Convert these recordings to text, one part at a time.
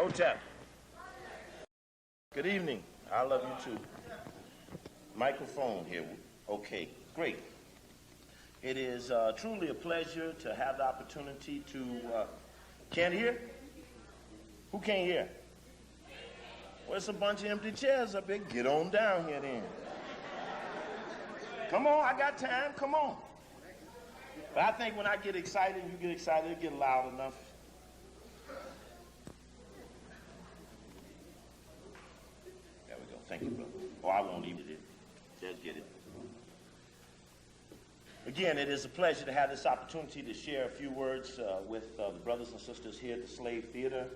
Hotep. Good evening. I love you too. Microphone here. Okay, great. It is truly a pleasure to have the opportunity to... can't hear? Who can't hear? Well, it's a bunch of empty chairs up here. Get on down here then. Come on, I got time. Come on. But I think when I get excited, you get excited, it get loud enough. There we go. Thank you, brother. Oh, I won't even get it. Just get it. Again, it is a pleasure to have this opportunity to share a few words with the brothers and sisters here at the Slave Theater.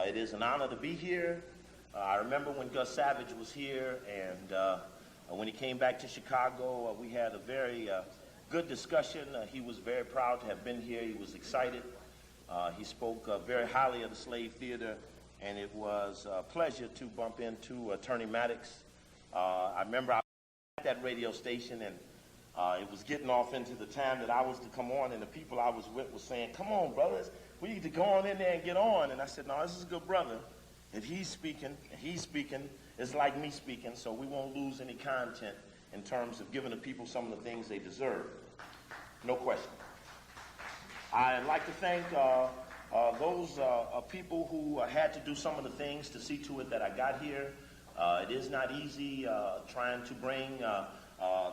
It is an honor to be here. I remember when Gus Savage was here, and when he came back to Chicago, we had a very good discussion. He was very proud to have been here. He was excited. He spoke very highly of the Slave Theater, and it was a pleasure to bump into Attorney Maddox. I remember I was at that radio station, and it was getting off into the time that I was to come on, and the people I was with were saying, "Come on, brothers, we need to go on in there and get on." And I said, "No, this is a good brother. If he's speaking, it's like me speaking, so we won't lose any content in terms of giving the people some of the things they deserve." No question. I'd like to thank those people who had to do some of the things to see to it that I got here. It is not easy trying to bring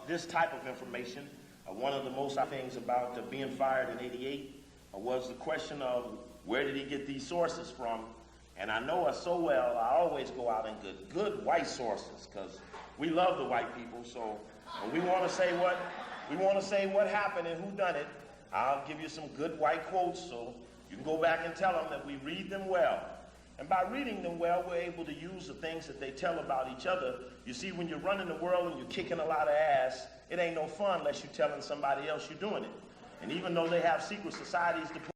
this type of information. One of the most things about being fired in '88 was the question of where did he get these sources from? And I know us so well, I always go out and get good white sources, because we love the white people. So when we want to say what happened and who done it, I'll give you some good white quotes so you can go back and tell them that we read them well. And by reading them well, we're able to use the things that they tell about each other. You see, when you're running the world and you're kicking a lot of ass, it ain't no fun unless you're telling somebody else you're doing it. And even though they have secret societies to put,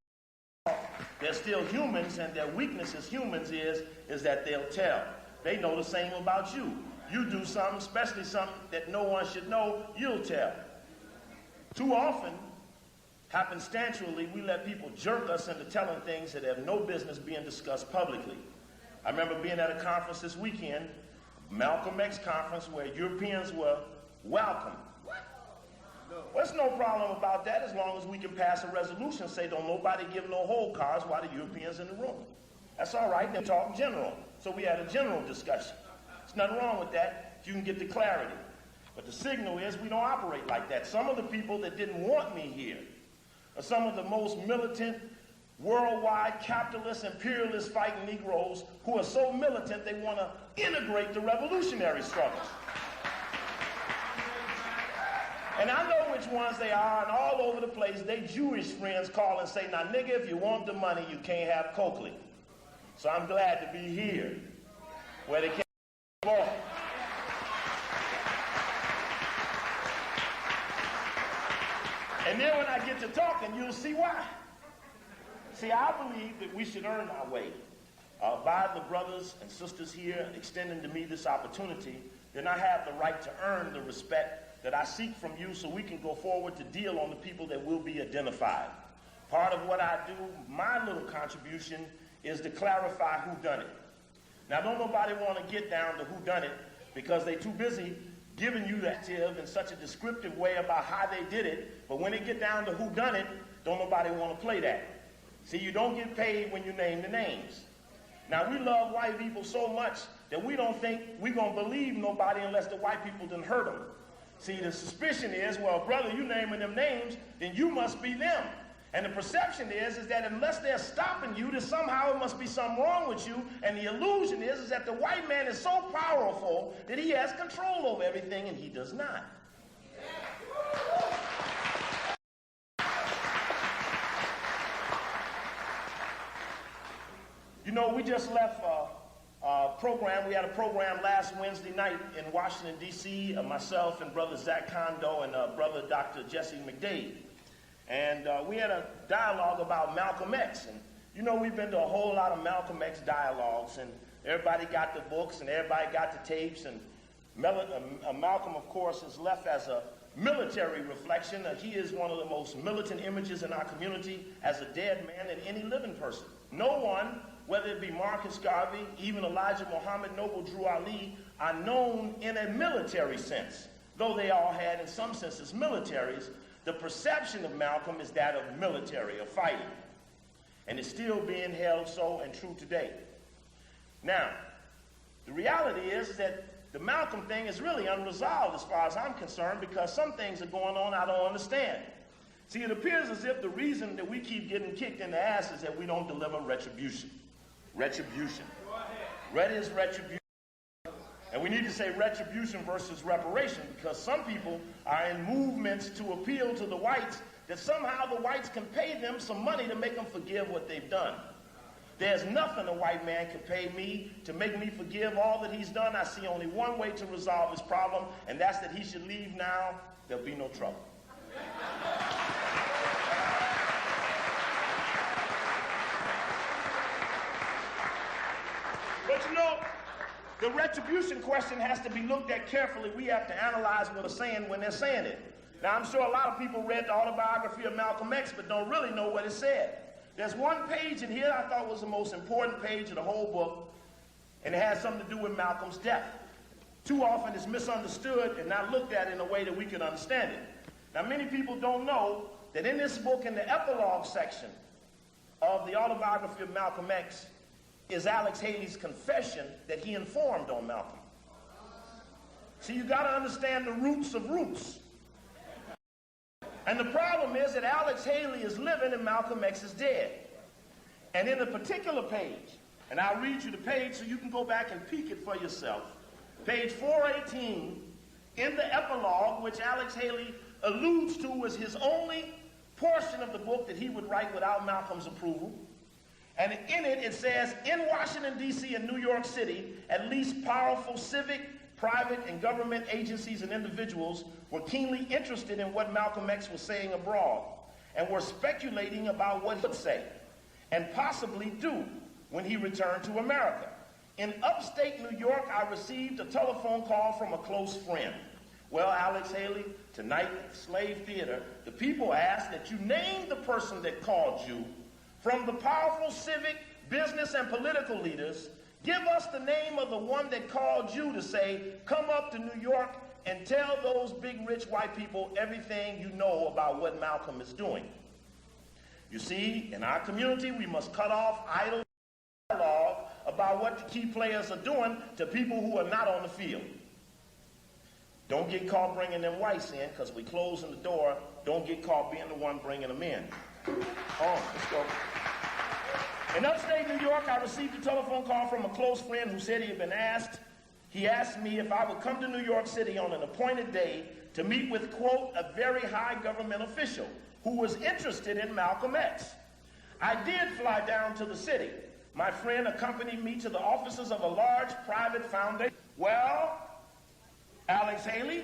they're still humans, and their weakness as humans is that they'll tell. They know the same about you. You do something, especially something that no one should know, you'll tell. Too often, happenstantially, we let people jerk us into telling things that have no business being discussed publicly. I remember being at a conference this weekend, Malcolm X conference, where Europeans were welcome. Well, there's no problem about that as long as we can pass a resolution, say don't nobody give no whole cars while the Europeans in the room. That's all right, they talk general. So we had a general discussion. There's nothing wrong with that if you can get the clarity. But the signal is we don't operate like that. Some of the people that didn't want me here are some of the most militant, worldwide, capitalist, imperialist fighting Negroes who are so militant they want to integrate the revolutionary struggles. And I know which ones they are, and all over the place, they Jewish friends call and say, "Now, nigga, if you want the money, you can't have Coakley." So I'm glad to be here, where they can't walk. And then when I get to talking, you'll see why. See, I believe that we should earn our way. By the brothers and sisters here extending to me this opportunity, then I have the right to earn the respect that I seek from you so we can go forward to deal on the people that will be identified. Part of what I do, my little contribution, is to clarify who done it. Now, don't nobody want to get down to who done it because they too busy giving you that tip in such a descriptive way about how they did it, but when they get down to who done it, don't nobody want to play that. See, you don't get paid when you name the names. Now, we love white people so much that we don't think we're going to believe nobody unless the white people done hurt them. See, the suspicion is, well, brother, you naming them names, then you must be them. And the perception is that unless they're stopping you, that somehow it must be something wrong with you. And the illusion is that the white man is so powerful that he has control over everything, and he does not. You know, we just left program. We had a program last Wednesday night in Washington, D.C., myself and Brother Zach Kondo and Brother Dr. Jesse McDade. And we had a dialogue about Malcolm X. And, you know, we've been to a whole lot of Malcolm X dialogues, and everybody got the books and everybody got the tapes. And Malcolm, of course, is left as a military reflection. He is one of the most militant images in our community as a dead man than any living person. No one whether it be Marcus Garvey, even Elijah Muhammad, Noble Drew Ali, are known in a military sense. Though they all had, in some senses, militaries, the perception of Malcolm is that of military, of fighting. And it's still being held so and true today. Now, the reality is that the Malcolm thing is really unresolved as far as I'm concerned, because some things are going on I don't understand. See, it appears as if the reason that we keep getting kicked in the ass is that we don't deliver retribution. Retribution. Red is retribution. And we need to say retribution versus reparation, because some people are in movements to appeal to the whites that somehow the whites can pay them some money to make them forgive what they've done. There's nothing a white man can pay me to make me forgive all that he's done. I see only one way to resolve his problem, and that's that he should leave now. There'll be no trouble. But you know, the retribution question has to be looked at carefully. We have to analyze what they're saying when they're saying it. Now, I'm sure a lot of people read the Autobiography of Malcolm X, but don't really know what it said. There's one page in here I thought was the most important page of the whole book, and it has something to do with Malcolm's death. Too often it's misunderstood and not looked at in a way that we can understand it. Now, many people don't know that in this book, in the epilogue section of the Autobiography of Malcolm X, is Alex Haley's confession that he informed on Malcolm. See, you got to understand the roots of roots. And the problem is that Alex Haley is living and Malcolm X is dead. And in a particular page, and I'll read you the page so you can go back and peek it for yourself, page 418, in the epilogue, which Alex Haley alludes to as his only portion of the book that he would write without Malcolm's approval. And in it, it says, in Washington, D.C. and New York City, at least powerful civic, private, and government agencies and individuals were keenly interested in what Malcolm X was saying abroad and were speculating about what he would say and possibly do when he returned to America. In upstate New York, I received a telephone call from a close friend. Well, Alex Haley, tonight at the Slave Theater, the people asked that you name the person that called you. From the powerful civic, business, and political leaders, give us the name of the one that called you to say, come up to New York and tell those big rich white people everything you know about what Malcolm is doing. You see, in our community, we must cut off idle dialogue about what the key players are doing to people who are not on the field. Don't get caught bringing them whites in, because we closing the door. Don't get caught being the one bringing them in. Let's go. In upstate New York, I received a telephone call from a close friend who said he had been asked. He asked me if I would come to New York City on an appointed day to meet with, quote, a very high government official who was interested in Malcolm X. I did fly down to the city. My friend accompanied me to the offices of a large private foundation. Well, Alex Haley,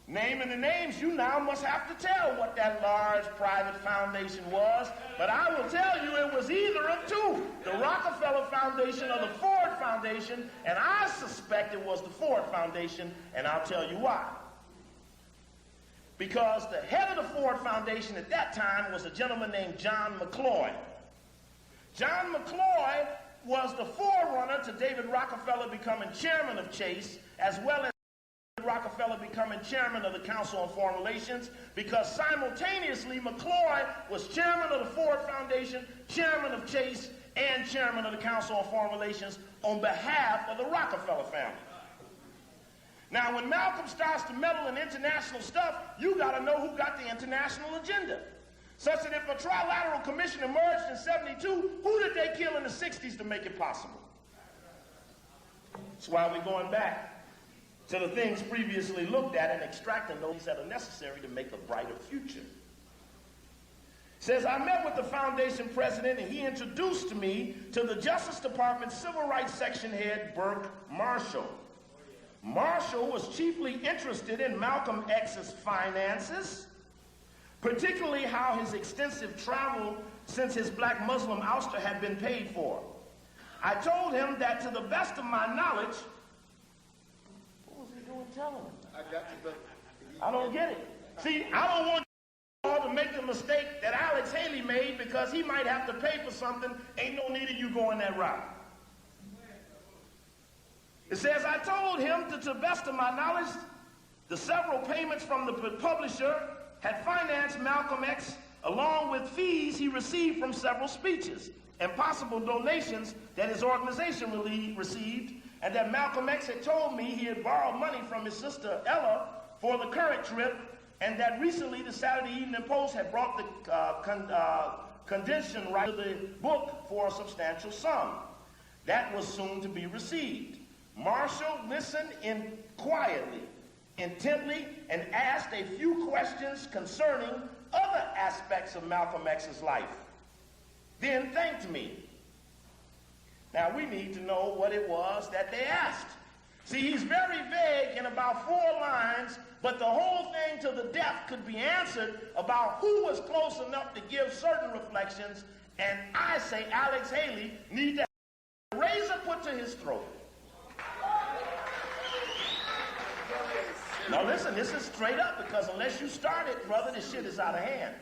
naming the names, you now must have to tell what that large private foundation was, but I will tell you it was either of two, the Rockefeller Foundation or the Ford Foundation, and I suspect it was the Ford Foundation, and I'll tell you why. Because the head of the Ford Foundation at that time was a gentleman named John McCloy. John McCloy was the forerunner to David Rockefeller becoming chairman of Chase, as well as Rockefeller becoming chairman of the Council on Foreign Relations, because simultaneously McCloy was chairman of the Ford Foundation, chairman of Chase, and chairman of the Council on Foreign Relations on behalf of the Rockefeller family. Now, when Malcolm starts to meddle in international stuff, you got to know who got the international agenda. Such that if a trilateral commission emerged in '72, who did they kill in the '60s to make it possible? That's why we're going back to the things previously looked at and extracting those that are necessary to make a brighter future. Says, I met with the foundation president and he introduced me to the Justice Department Civil Rights Section head, Burke Marshall. Marshall was chiefly interested in Malcolm X's finances, particularly how his extensive travel since his black Muslim ouster had been paid for. I told him that to the best of my knowledge, what was he doing telling him? I got you, but I don't get it. See, I don't want all the don't make the mistake that Alex Haley made because he might have to pay for something. Ain't no need of you going that route. It says, I told him that to the best of my knowledge, the several payments from the publisher had financed Malcolm X along with fees he received from several speeches and possible donations that his organization received, and that Malcolm X had told me he had borrowed money from his sister Ella for the current trip, and that recently the Saturday Evening Post had brought the condition right to the book for a substantial sum. That was soon to be received. Marshall listened in quietly, intently, and asked a few questions concerning other aspects of Malcolm X's life. Then thanked me. Now we need to know what it was that they asked. See, he's very vague in about 4 lines, but the whole thing to the death could be answered about who was close enough to give certain reflections, and I say Alex Haley needs to have a razor put to his throat. Now listen, this is straight up, because unless you start it, brother, this shit is out of hand.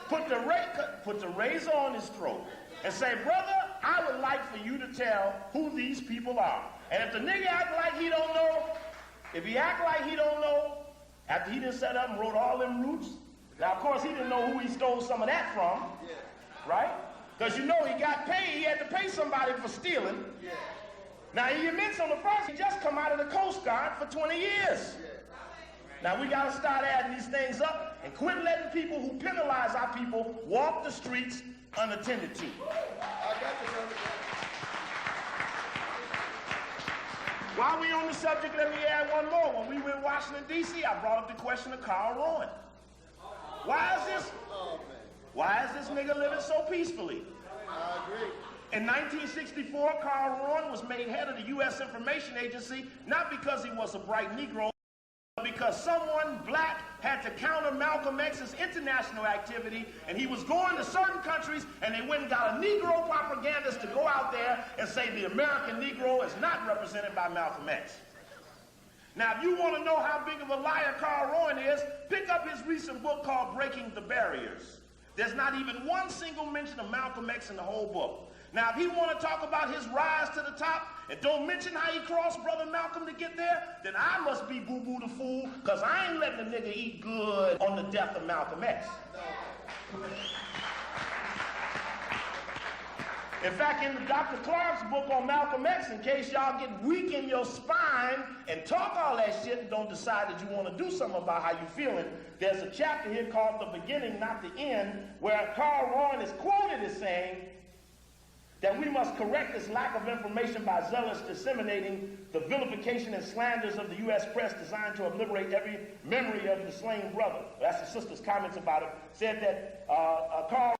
Put the razor on his throat and say, brother, I would like for you to tell who these people are. And if the nigga act like he don't know, if he act like he don't know, after he done set up and wrote all them roots, now of course he didn't know who he stole some of that from, right? Because you know he got paid, he had to pay somebody for stealing. Now he admits on the first, he just come out of the Coast Guard for 20 years. Now we got to start adding these things up and quit letting people who penalize our people walk the streets unattended to. While we on the subject, let me add one more. When we were in Washington, D.C., I brought up the question of Carl Rowan. Why is this nigga living so peacefully? I agree. In 1964, Carl Rowan was made head of the U.S. Information Agency, not because he was a bright Negro, because someone black had to counter Malcolm X's international activity, and he was going to certain countries, and they went and got a Negro propagandist to go out there and say the American Negro is not represented by Malcolm X. Now, if you want to know how big of a liar Carl Rowan is, pick up his recent book called Breaking the Barriers. There's not even one single mention of Malcolm X in the whole book. Now, if he want to talk about his rise to the top and don't mention how he crossed Brother Malcolm to get there, then I must be boo-boo the fool, because I ain't letting the nigga eat good on the death of Malcolm X. In fact, in Dr. Clark's book on Malcolm X, in case y'all get weak in your spine and talk all that shit and don't decide that you want to do something about how you feeling, there's a chapter here called The Beginning, Not the End, where Carl Rowan is quoted as saying that we must correct this lack of information by zealous disseminating the vilification and slanders of the U.S. press designed to obliterate every memory of the slain brother. That's the sister's comments about it. Said that Carl,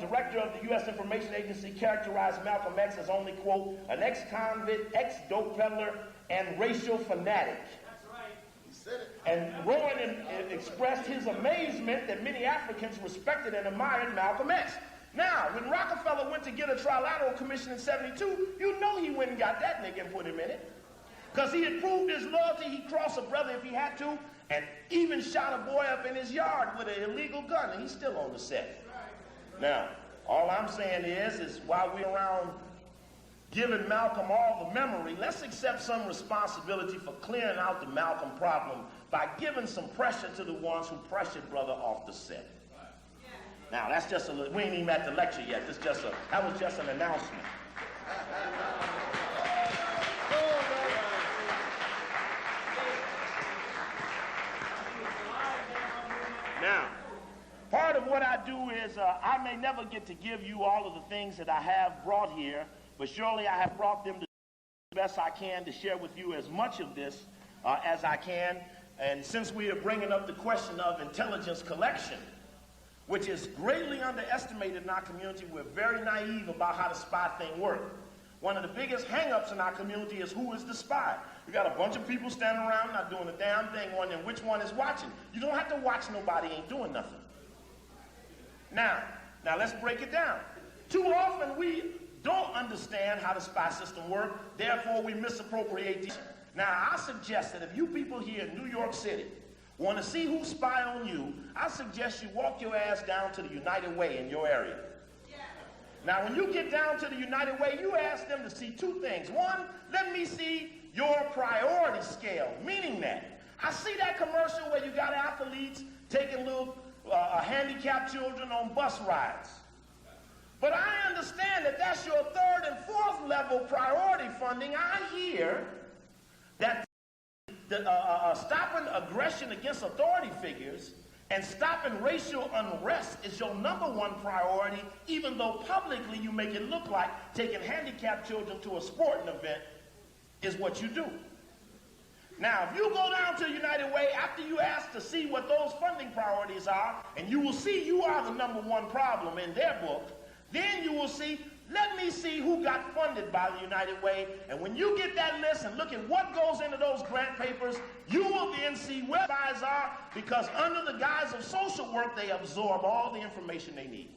director of the U.S. Information Agency, characterized Malcolm X as only, quote, an ex-convict, ex-dope peddler, and racial fanatic. That's right. He said it. And Rowan expressed his amazement that many Africans respected and admired Malcolm X. Now, when Rockefeller went to get a trilateral commission in '72, you know he went and got that nigga and put him in it. Because he had proved his loyalty, he'd cross a brother if he had to, and even shot a boy up in his yard with an illegal gun, and he's still on the set. Now, all I'm saying is while we're around giving Malcolm all the memory, let's accept some responsibility for clearing out the Malcolm problem by giving some pressure to the ones who pressured brother off the set. Now, that's just we ain't even at the lecture yet. That was just an announcement. Now, part of what I do is I may never get to give you all of the things that I have brought here, but surely I have brought them to the best I can to share with you as much of this as I can. And since we are bringing up the question of intelligence collection, which is greatly underestimated in our community, we're very naive about how the spy thing works. One of the biggest hang-ups in our community is who is the spy. You got a bunch of people standing around not doing a damn thing, wondering which one is watching. You don't have to watch nobody ain't doing nothing. Now let's break it down. Too often we don't understand how the spy system works, therefore we misappropriate these. Now I suggest that if you people here in New York City Want to see who spy on you? I suggest you walk your ass down to the United Way in your area. Now, when you get down to the United Way, you ask them to see two things. One, let me see your priority scale, meaning that I see that commercial where you got athletes taking little handicapped children on bus rides. But I understand that that's your third and fourth level priority funding. I hear that stopping aggression against authority figures and stopping racial unrest is your number one priority, even though publicly you make it look like taking handicapped children to a sporting event is what you do. Now, if you go down to United Way after you ask to see what those funding priorities are, and you will see you are the number one problem in their book, then you will see, let me see who got funded by the United Way. And when you get that list and look at what goes into those grant papers, you will then see where spies are, because under the guise of social work, they absorb all the information they need.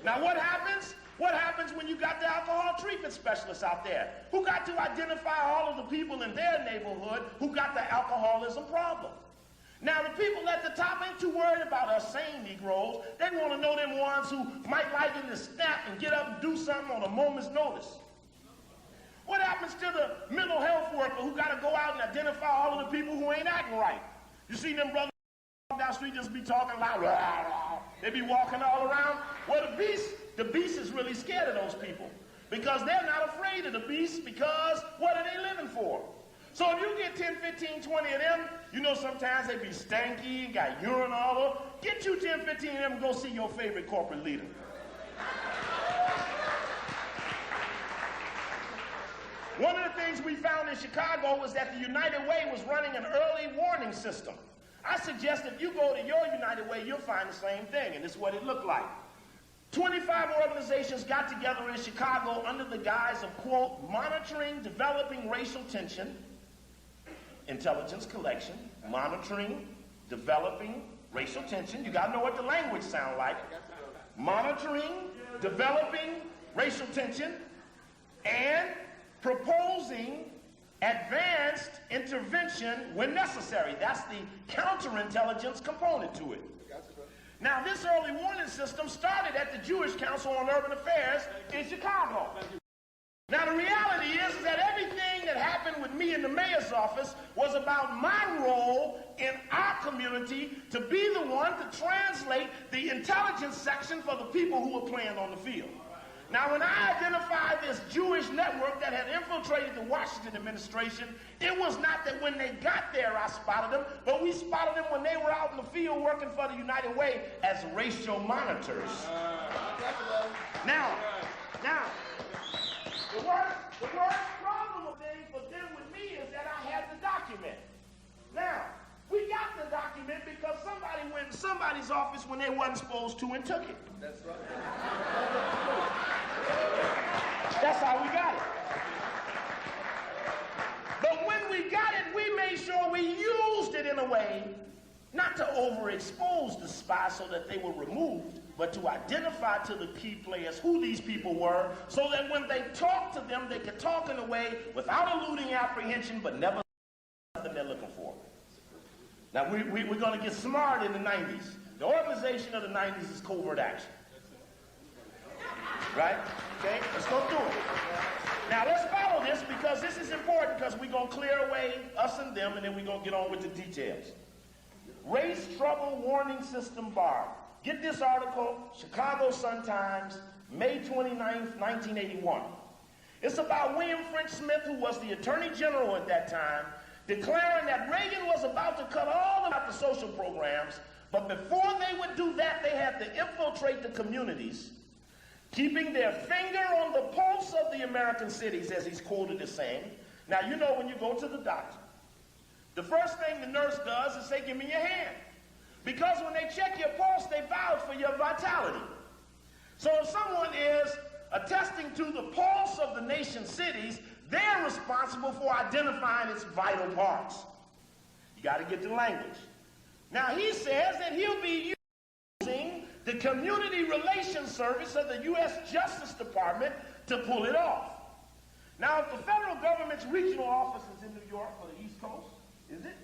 Now, what happens? What happens when you got the alcohol treatment specialists out there who got to identify all of the people in their neighborhood who got the alcoholism problem? Now, the people at the top ain't too worried about us sane Negroes. They want to know them ones who might like it to snap and get up and do something on a moment's notice. What happens to the mental health worker who got to go out and identify all of the people who ain't acting right? You see them brothers down the street just be talking loud. They be walking all around. Well, the beast is really scared of those people because they're not afraid of the beast, because what are they living for? So if you get 10, 15, 20 of them, you know sometimes they be stanky, got urine all over. Get you 10, 15 of them and go see your favorite corporate leader. One of the things we found in Chicago was that the United Way was running an early warning system. I suggest if you go to your United Way, you'll find the same thing, and this is what it looked like. 25 organizations got together in Chicago under the guise of, quote, monitoring developing racial tension, intelligence collection, monitoring developing racial tension. You got to know what the language sounds like. Monitoring developing racial tension and proposing advanced intervention when necessary. That's the counterintelligence component to it. Now, this early warning system started at the Jewish Council on Urban Affairs in Chicago. Now, the reality is that everything that happened with me in the mayor's office was about my role in our community to be the one to translate the intelligence section for the people who were playing on the field. Now, when I identified this Jewish network that had infiltrated the Washington administration, it was not that when they got there I spotted them, but we spotted them when they were out in the field working for the United Way as racial monitors. Now, the worst problem for them with me is that I had the document. Now, we got the document because somebody went in somebody's office when they wasn't supposed to and took it. That's right. That's how we got it. But when we got it, we made sure we used it in a way not to overexpose the spies so that they were removed, but to identify to the key players who these people were, so that when they talked to them, they could talk in a way without eluding apprehension, but never something they're looking for. Now, we're going to get smart in the 90s. The organization of the 90s is covert action. Right? Okay? Let's go through it. Now, let's follow this because this is important, because we're going to clear away us and them, and then we're going to get on with the details. Race Trouble Warning System Bar. Get this article, Chicago Sun-Times, May 29th, 1981. It's about William French Smith, who was the Attorney General at that time, declaring that Reagan was about to cut all of the social programs, but before they would do that, they had to infiltrate the communities, keeping their finger on the pulse of the American cities, as he's quoted as saying. Now, you know when you go to the doctor, the first thing the nurse does is say, give me your hand. Because when they check your pulse, they vouch for your vitality. So if someone is attesting to the pulse of the nation's cities, they're responsible for identifying its vital parts. You got to get the language. Now, he says that he'll be using the Community Relations Service of the U.S. Justice Department to pull it off. Now, if the federal government's regional office is in New York or the East Coast, is it?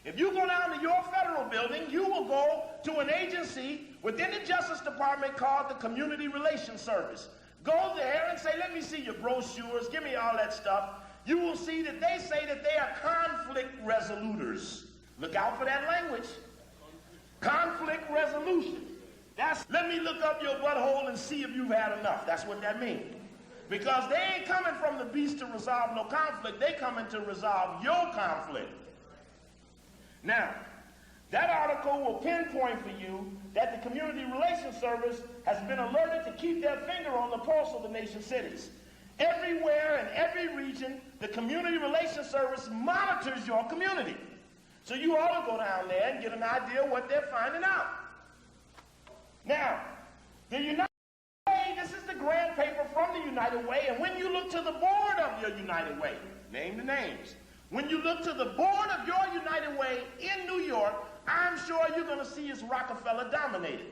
If you go down to your federal building, you will go to an agency within the Justice Department called the Community Relations Service. Go there and say, let me see your brochures, give me all that stuff. You will see that they say that they are conflict resolutors. Look out for that language. Conflict resolution. That's, let me look up your butthole and see if you've had enough. That's what that means. Because they ain't coming from the beast to resolve no conflict. They coming to resolve your conflict. Now, that article will pinpoint for you that the Community Relations Service has been alerted to keep their finger on the pulse of the nation's cities. Everywhere in every region, the Community Relations Service monitors your community. So you ought to go down there and get an idea of what they're finding out. Now, the United Way, this is the grant paper from the United Way, and when you look to the board of your United Way, name the names. When you look to the board of your United Way in New York, I'm sure you're going to see it's Rockefeller dominated.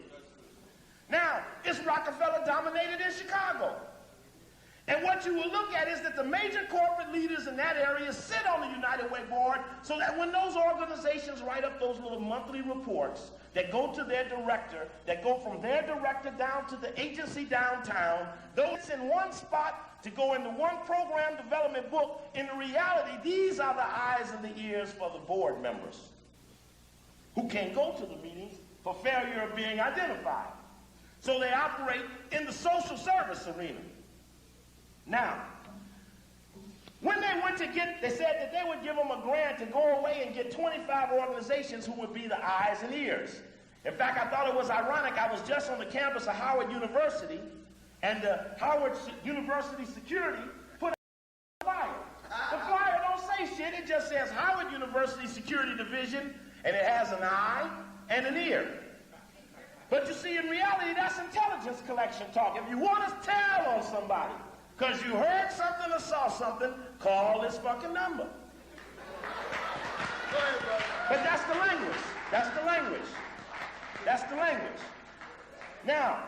Now, it's Rockefeller dominated in Chicago. And what you will look at is that the major corporate leaders in that area sit on the United Way board so that when those organizations write up those little monthly reports that go to their director, that go from their director down to the agency downtown, those in one spot to go into one program development book, in reality, these are the eyes and the ears for the board members who can't go to the meetings for failure of being identified. So they operate in the social service arena. Now, when they went to they said that they would give them a grant to go away and get 25 organizations who would be the eyes and ears. In fact, I thought it was ironic. I was just on the campus of Howard University, and Howard University security put a flyer. The flyer don't say shit. It just says Howard University Security Division, and it has an eye and an ear. But you see, in reality, that's intelligence collection talk. If you want to tell on somebody, because you heard something or saw something, call this fucking number. But that's the language. That's the language. That's the language. Now,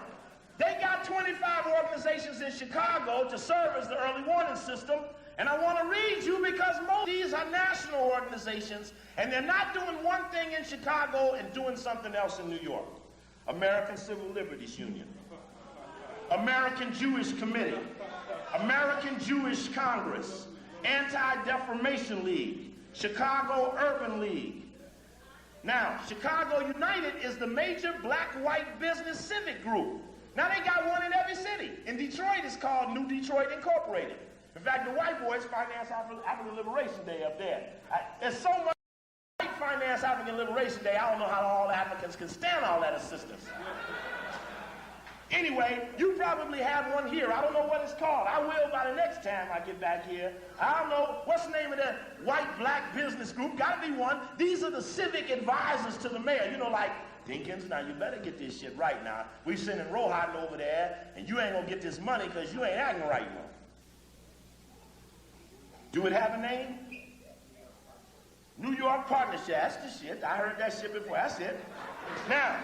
they got 25 organizations in Chicago to serve as the early warning system, and I want to read you because most of these are national organizations, and they're not doing one thing in Chicago and doing something else in New York. American Civil Liberties Union, American Jewish Committee, American Jewish Congress, Anti-Defamation League, Chicago Urban League. Now, Chicago United is the major black-white business civic group. Now, they got one in every city. In Detroit, it's called New Detroit Incorporated. In fact, the white boys finance African Liberation Day up there. There's so much white finance African Liberation Day, I don't know how all Africans can stand all that assistance. Anyway, you probably have one here. I don't know what it's called. I will by the next time I get back here. I don't know. What's the name of that white-black business group? Got to be one. These are the civic advisors to the mayor. You know, like, Dinkins, now you better get this shit right now. We sending Rohan over there, and you ain't going to get this money because you ain't acting right now. Do it have a name? New York Partnership. That's the shit. I heard that shit before. That's it. Now,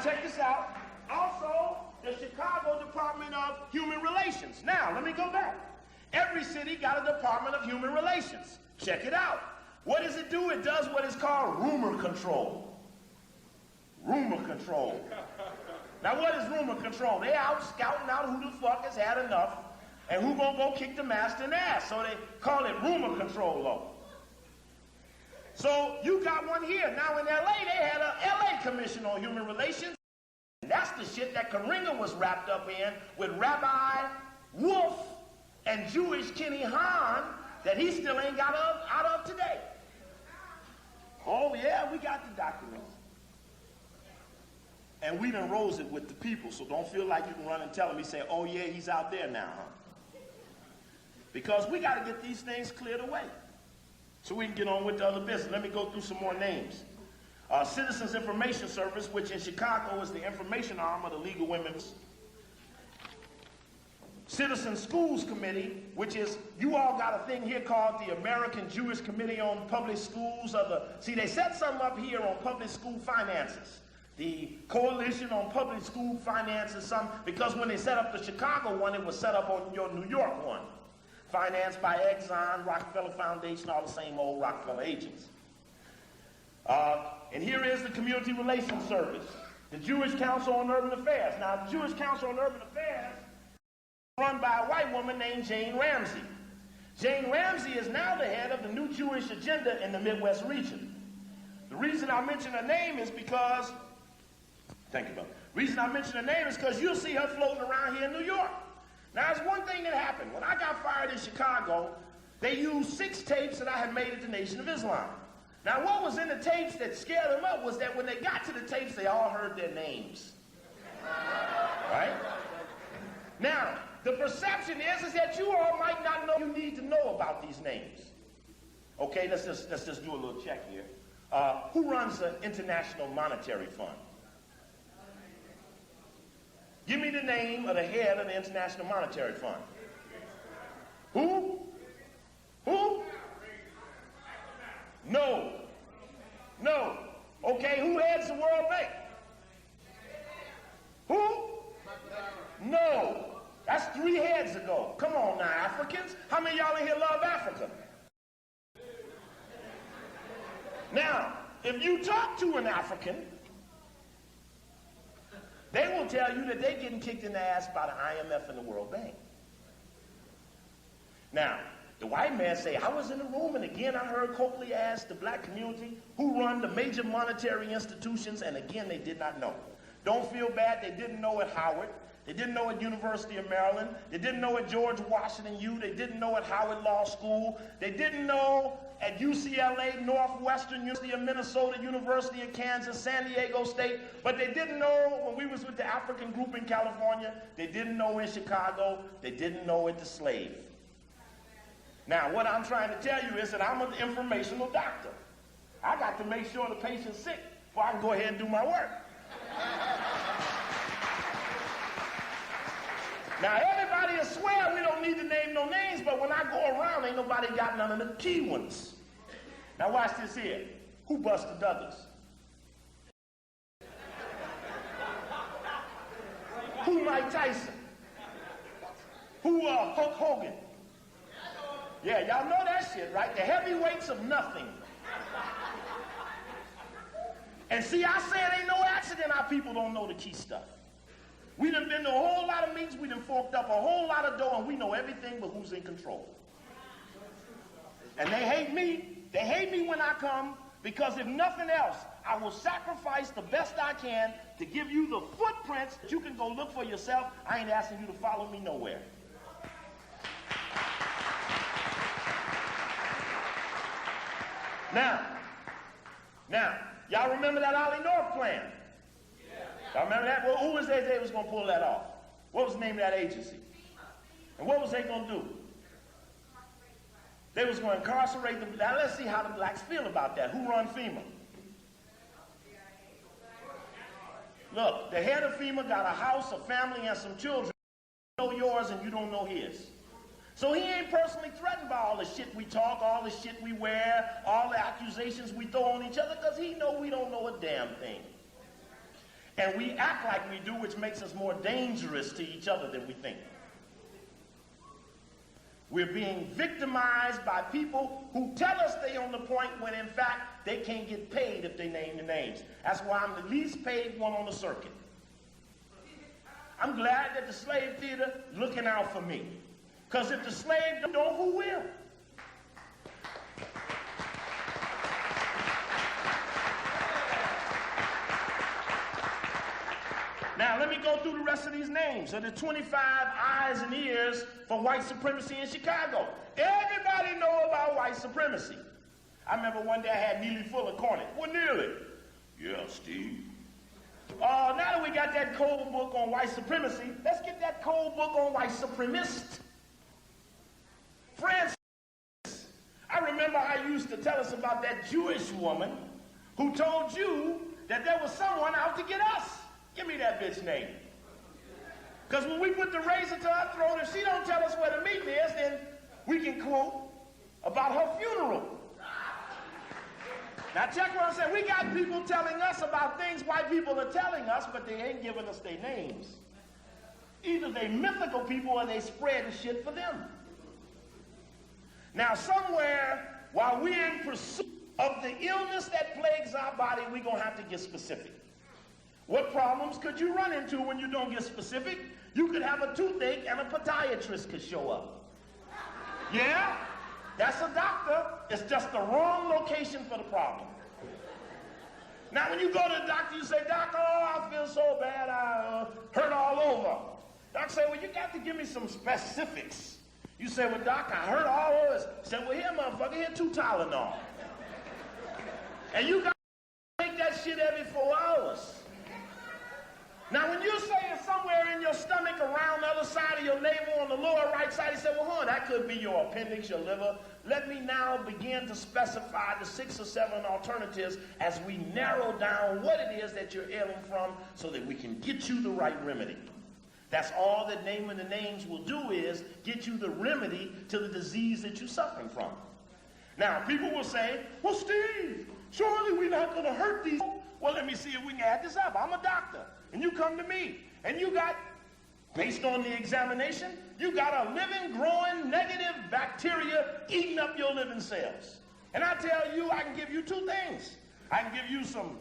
check this out. Also, the Chicago Department of Human Relations. Now, let me go back. Every city got a Department of Human Relations. Check it out. What does it do? It does what is called rumor control. Rumor control. Now, what is rumor control? They're out scouting out who the fuck has had enough and who gonna go kick the master in the ass. So they call it rumor control law. So you got one here. Now, in L.A., they had a L.A. Commission on Human Relations. That's the shit that Karinga was wrapped up in with Rabbi Wolf and Jewish Kenny Hahn that he still ain't got out of today. Oh, yeah, we got the documents. And we done rose it with the people, so don't feel like you can run and tell him. He say, oh, yeah, he's out there now, huh? Because we got to get these things cleared away so we can get on with the other business. Let me go through some more names. Citizens Information Service, which in Chicago is the information arm of the League of Women's. Citizen Schools Committee, which is, you all got a thing here called the American Jewish Committee on Public Schools. See, they set something up here on public school finances. The Coalition on Public School Finances, because when they set up the Chicago one, it was set up on your New York one. Financed by Exxon, Rockefeller Foundation, all the same old Rockefeller agents. And here is the Community Relations Service, the Jewish Council on Urban Affairs. Now, the Jewish Council on Urban Affairs is run by a white woman named Jane Ramsey. Jane Ramsey is now the head of the New Jewish Agenda in the Midwest region. The reason I mention her name is because, thank you, brother. The reason I mention her name is because you'll see her floating around here in New York. Now, there's one thing that happened. When I got fired in Chicago, they used 6 tapes that I had made at the Nation of Islam. Now, what was in the tapes that scared them up was that when they got to the tapes, they all heard their names. Right? Now, the perception is that you all might not know you need to know about these names. Okay, let's just do a little check here. Who runs the International Monetary Fund? Give me the name of the head of the International Monetary Fund. Who? Who? No. No. Okay, who heads the World Bank? Who? No. That's 3 heads ago. Come on now, Africans. How many of y'all in here love Africa? Now, if you talk to an African, they will tell you that they're getting kicked in the ass by the IMF and the World Bank. Now, the white man say, I was in the room, and again I heard Coakley ask the black community who run the major monetary institutions, and again they did not know. Don't feel bad, they didn't know at Howard. They didn't know at University of Maryland. They didn't know at George Washington U. They didn't know at Howard Law School. They didn't know at UCLA, Northwestern, University of Minnesota, University of Kansas, San Diego State. But they didn't know when we was with the African group in California. They didn't know in Chicago. They didn't know at the Slave. Now, what I'm trying to tell you is that I'm an informational doctor. I got to make sure the patient's sick before I can go ahead and do my work. Now, everybody will swear we don't need to name no names, but when I go around, ain't nobody got none of the key ones. Now, watch this here. Who busted Douglas? Who Mike Tyson? Who Hulk Hogan? Yeah, y'all know that shit, right? The heavyweights of nothing. And see, I say it ain't no accident our people don't know the key stuff. We done been to a whole lot of meetings, we done forked up a whole lot of dough, and we know everything but who's in control. And they hate me when I come, because if nothing else, I will sacrifice the best I can to give you the footprints that you can go look for yourself. I ain't asking you to follow me nowhere. Now, y'all remember that Ollie North plan? Y'all remember that? Well, who was they was going to pull that off? What was the name of that agency? And what was they going to do? They was going to incarcerate them. Now, let's see how the blacks feel about that. Who run FEMA? Look, the head of FEMA got a house, a family, and some children. You know yours and you don't know his. So he ain't personally threatened by all the shit we talk, all the shit we wear, all the accusations we throw on each other, because he know we don't know a damn thing. And we act like we do, which makes us more dangerous to each other than we think. We're being victimized by people who tell us they on the point when in fact they can't get paid if they name the names. That's why I'm the least paid one on the circuit. I'm glad that the Slave Theater looking out for me. Because if the slave don't, who will? Now, let me go through the rest of these names. So there's 25 eyes and ears for white supremacy in Chicago. Everybody know about white supremacy. I remember one day I had Neely Fuller cornered. Well, Neely. Yeah, Steve. Now that we got that cold book on white supremacy, let's get that cold book on white supremacist. Francis. I remember how you used to tell us about that Jewish woman who told you that there was someone out to get us. Give me that bitch name. Because when we put the razor to her throat, if she don't tell us where the meeting is, then we can quote about her funeral. Now check what I'm saying. We got people telling us about things white people are telling us, but they ain't giving us their names. Either they mythical people or they spread the shit for them. Now somewhere, while we're in pursuit of the illness that plagues our body, we're going to have to get specific. What problems could you run into when you don't get specific? You could have a toothache and a podiatrist could show up. Yeah? That's a doctor. It's just the wrong location for the problem. Now, when you go to the doctor, you say, Doc, oh, I feel so bad, I hurt all over. Doc say, well, you got to give me some specifics. You say, well, Doc, I hurt all over. He said, well, here, motherfucker, here, 2 Tylenol. And you got to take that shit every 4 hours. Now, when you say it's somewhere in your stomach, around the other side of your navel, on the lower right side, he said, well, hold on, that could be your appendix, your liver. Let me now begin to specify the 6 or 7 alternatives as we narrow down what it is that you're ailing from so that we can get you the right remedy. That's all that naming the names will do, is get you the remedy to the disease that you're suffering from. Now, people will say, well, Steve, surely we're not going to hurt these. Well, let me see if we can add this up. I'm a doctor, and you come to me, and you got, based on the examination, you got a living, growing, negative bacteria eating up your living cells. And I tell you, I can give you 2 things. I can give you some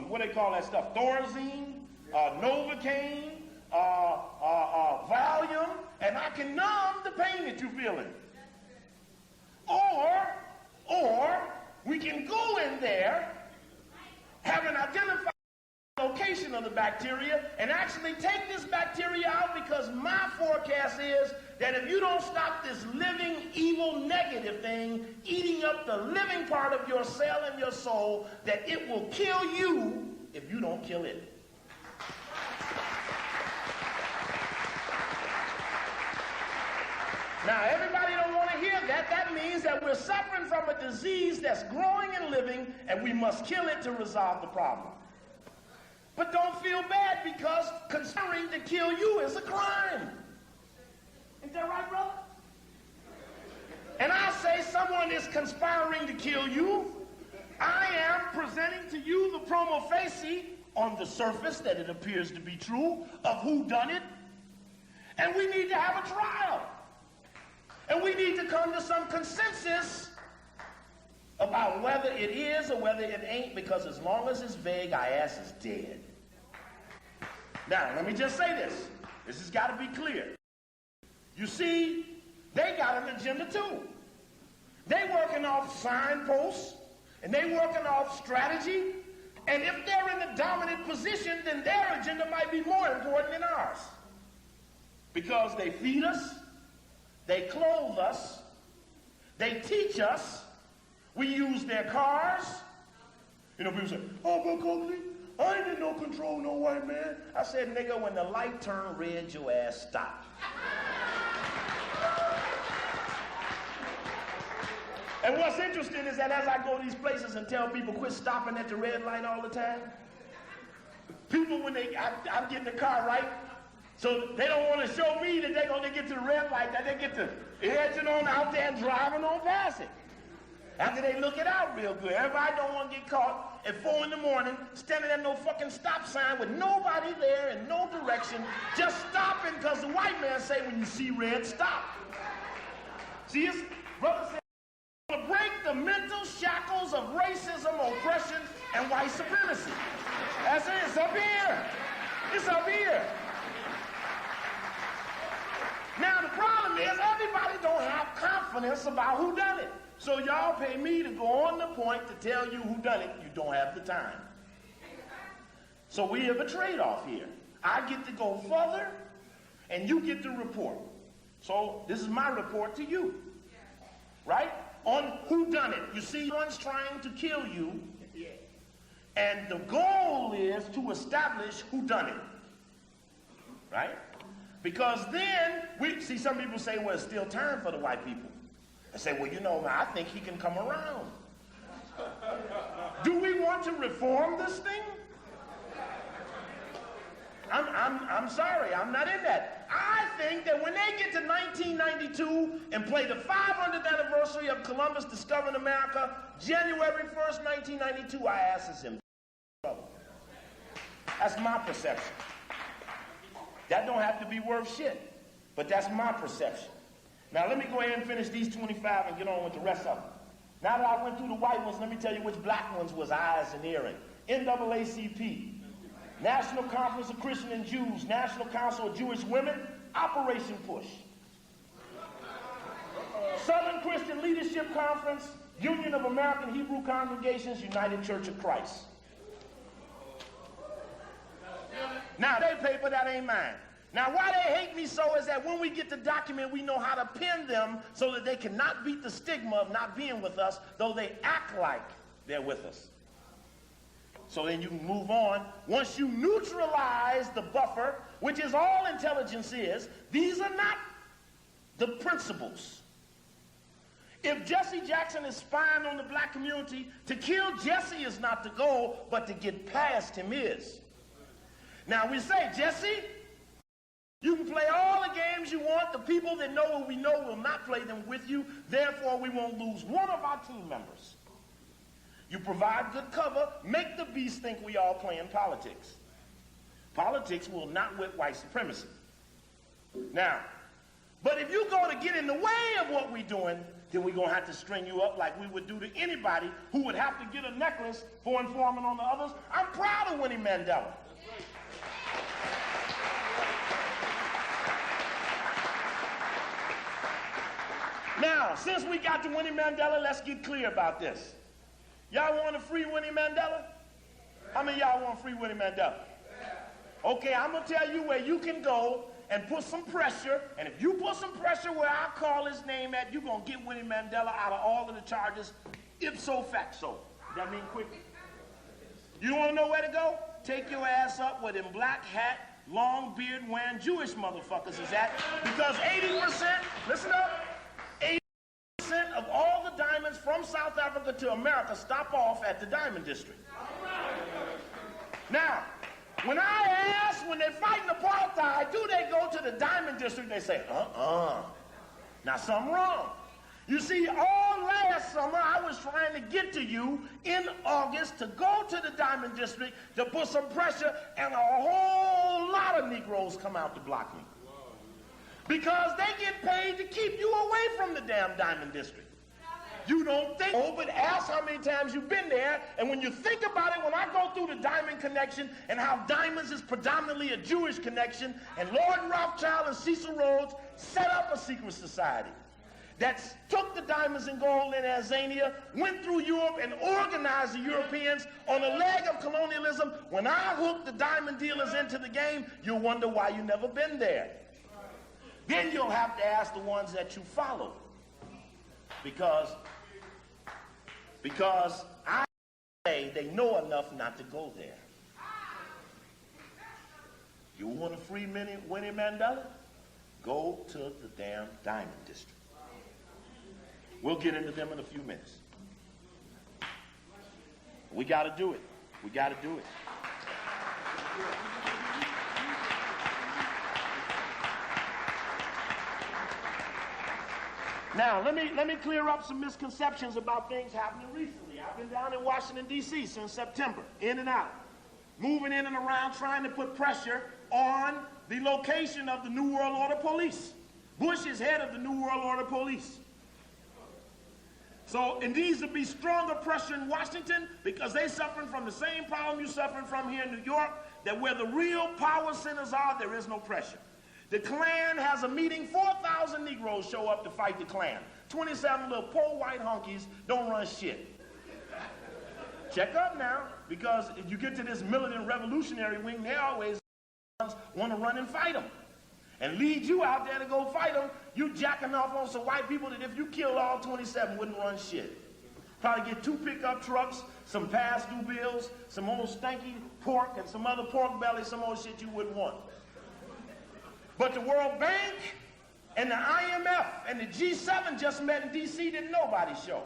what they call that stuff, Thorazine, Novocaine, Valium, and I can numb the pain that you're feeling. Or we can go in there, having identified the location of the bacteria, and actually take this bacteria out, because my forecast is that if you don't stop this living, evil, negative thing eating up the living part of your cell and your soul, that it will kill you if you don't kill it. Now, everybody don't want to hear that. That means that we're suffering from a disease that's growing and living, and we must kill it to resolve the problem. But don't feel bad, because conspiring to kill you is a crime. Isn't that right, brother? And I say someone is conspiring to kill you. I am presenting to you the prima facie, on the surface that it appears to be true, of who done it. And we need to have a trial. And we need to come to some consensus about whether it is or whether it ain't, because as long as it's vague, our ass is dead. Now, let me just say this. This has got to be clear. You see, they got an agenda too. They working off signposts, and they working off strategy, and if they're in the dominant position, then their agenda might be more important than ours. Because they feed us, they clothe us, they teach us, we use their cars. You know, people say, oh, Buck Oakley, I ain't in no control, no white man. I said, nigga, when the light turned red, your ass stopped. And what's interesting is that as I go to these places and tell people quit stopping at the red light all the time, people, when I get in the car, right? So they don't want to show me that they're going to get to the red light, that they get to edging on out there and driving on past it. After they look it out real good. Everybody don't want to get caught at 4 in the morning standing at no fucking stop sign with nobody there in no direction, just stopping because the white man say when you see red, stop. See, his brother said, to break the mental shackles of racism, oppression, and white supremacy. That's it. It's up here. It's up here. Now, the problem is everybody don't have confidence about who done it. So y'all pay me to go on the point to tell you who done it. You don't have the time. So we have a trade-off here. I get to go further, and you get to report. So this is my report to you, right? On who done it. You see, one's trying to kill you, and the goal is to establish who done it, right? Because then, we see some people say, well, it's still time for the white people. I say, well, you know, I think he can come around. Do we want to reform this thing? I'm sorry, I'm not in that. I think that when they get to 1992 and play the 500th anniversary of Columbus discovering America, January 1st, 1992, our ass is in trouble. That's my perception. That don't have to be worth shit, but that's my perception. Now let me go ahead and finish these 25 and get on with the rest of them. Now that I went through the white ones, let me tell you which black ones was eyes and earring. NAACP, National Conference of Christian and Jews, National Council of Jewish Women, Operation Push. Southern Christian Leadership Conference, Union of American Hebrew Congregations, United Church of Christ. Now, they paper, that ain't mine. Now, why they hate me so is that when we get the document, we know how to pin them so that they cannot beat the stigma of not being with us, though they act like they're with us. So then you can move on. Once you neutralize the buffer, which is all intelligence is, these are not the principles. If Jesse Jackson is spying on the black community, to kill Jesse is not the goal, but to get past him is. Now we say, Jesse, you can play all the games you want. The people that know what we know will not play them with you. Therefore, we won't lose one of our team members. You provide good cover, make the beast think we all playing politics. Politics will not whip white supremacy. Now, but if you go to get in the way of what we're doing, then we're going to have to string you up like we would do to anybody who would have to get a necklace for informing on the others. I'm proud of Winnie Mandela. Now, since we got to Winnie Mandela, let's get clear about this. Y'all want to free Winnie Mandela? How many of y'all want to free Winnie Mandela? Okay, I'm going to tell you where you can go and put some pressure, and if you put some pressure where I call his name at, you're going to get Winnie Mandela out of all of the charges, ipso facto. That mean quick? You want to know where to go? Take your ass up where them black hat, long beard wearing Jewish motherfuckers is at, because 80%, listen up, 80% of all the diamonds from South Africa to America stop off at the Diamond District. Now, when I ask, when they're fighting apartheid, do they go to the Diamond District? They say, Now, something wrong. You see, all last summer, I was trying to get to you in August to go to the Diamond District to put some pressure, and a whole lot of Negroes come out to block me. Because they get paid to keep you away from the damn Diamond District. You don't think, but ask how many times you've been there, and when you think about it, when I go through the Diamond Connection and how Diamonds is predominantly a Jewish connection, and Lord Rothschild and Cecil Rhodes set up a secret society that took the diamonds and gold in Tanzania, went through Europe and organized the Europeans on a leg of colonialism. When I hook the diamond dealers into the game, you'll wonder why you've never been there. Then you'll have to ask the ones that you follow. Because I say they know enough not to go there. You want to free Winnie Mandela? Go to the damn Diamond District. We'll get into them in a few minutes. We got to do it. We got to do it. Now, let me clear up some misconceptions about things happening recently. I've been down in Washington, D.C. since September, in and out, moving in and around, trying to put pressure on the location of the New World Order Police. Bush is head of the New World Order Police. So it needs to be stronger pressure in Washington because they're suffering from the same problem you're suffering from here in New York, that where the real power centers are, there is no pressure. The Klan has a meeting, 4,000 Negroes show up to fight the Klan. 27 little poor white honkies don't run shit. Check up now, because if you get to this militant revolutionary wing, they always want to run and fight them. And lead you out there to go fight them, you jacking off on some white people that if you killed all 27 wouldn't run shit. Probably get 2 pickup trucks, some past-due bills, some old stanky pork, and some other pork belly, some old shit you wouldn't want. But the World Bank and the IMF and the G7 just met in D.C. didn't nobody show.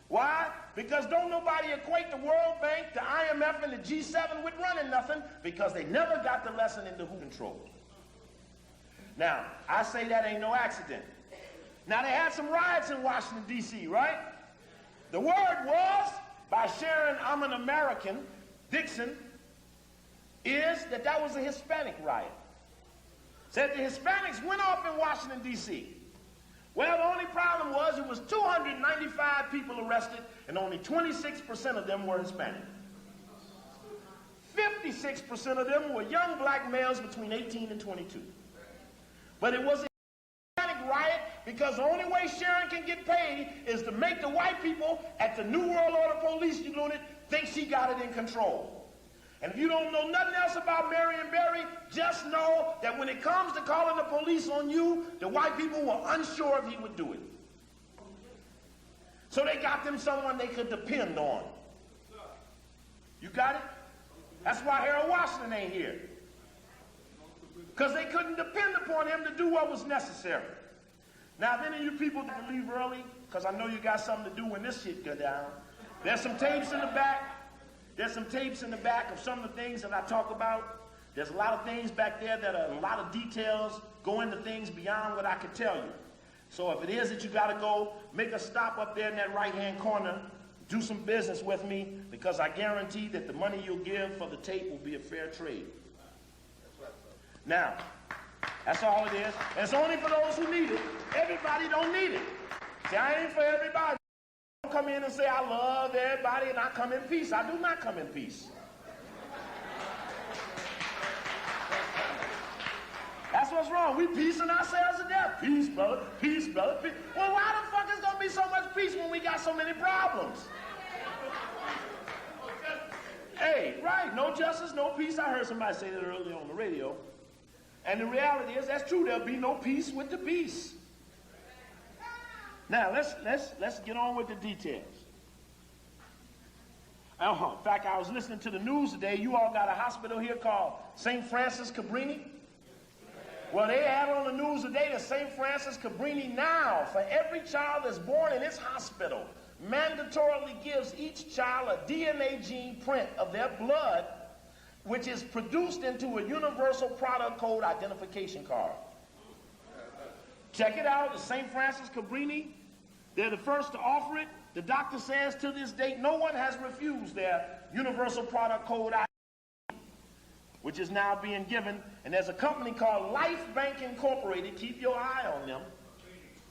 Why? Because don't nobody equate the World Bank, the IMF, and the G7 with running nothing, because they never got the lesson into who controlled. Now, I say that ain't no accident. Now, they had some riots in Washington, D.C., right? The word was, by Sharon, I'm an American, Dixon, is that that was a Hispanic riot. Said the Hispanics went off in Washington, D.C., Well, the only problem was it was 295 people arrested, and only 26% of them were Hispanic. 56% of them were young black males between 18 and 22. But it was a Hispanic riot because the only way Sharon can get paid is to make the white people at the New World Order police unit think she got it in control. And if you don't know nothing else about Marion Barry, just know that when it comes to calling the police on you, the white people were unsure if he would do it. So they got them someone they could depend on. You got it? That's why Harold Washington ain't here. Because they couldn't depend upon him to do what was necessary. Now, if any of you people that leave early, because I know you got something to do when this shit go down, there's some tapes in the back. There's some tapes in the back of some of the things that I talk about. There's a lot of things back there that are a lot of details, go into things beyond what I could tell you. So if it is that you got to go, make a stop up there in that right-hand corner, do some business with me, because I guarantee that the money you'll give for the tape will be a fair trade. Now, that's all it is. And it's only for those who need it. Everybody don't need it. See, I ain't for everybody. Don't come in and say, I love everybody and I come in peace. I do not come in peace. That's what's wrong. We piecing ourselves to death. Peace, brother. Peace, brother. Peace. Well, why the fuck is going to be so much peace when we got so many problems? Hey, right. No justice, no peace. I heard somebody say that earlier on the radio. And the reality is, that's true. There'll be no peace with the peace. Now, let's get on with the details. In fact, I was listening to the news today. You all got a hospital here called St. Francis Cabrini. Well, they had on the news today that St. Francis Cabrini now, for every child that's born in its hospital, mandatorily gives each child a DNA gene print of their blood, which is produced into a universal product code identification card. Check it out, the St. Francis Cabrini. They're the first to offer it. The doctor says to this date, no one has refused their universal product code ID, which is now being given. And there's a company called Life Bank Incorporated, keep your eye on them,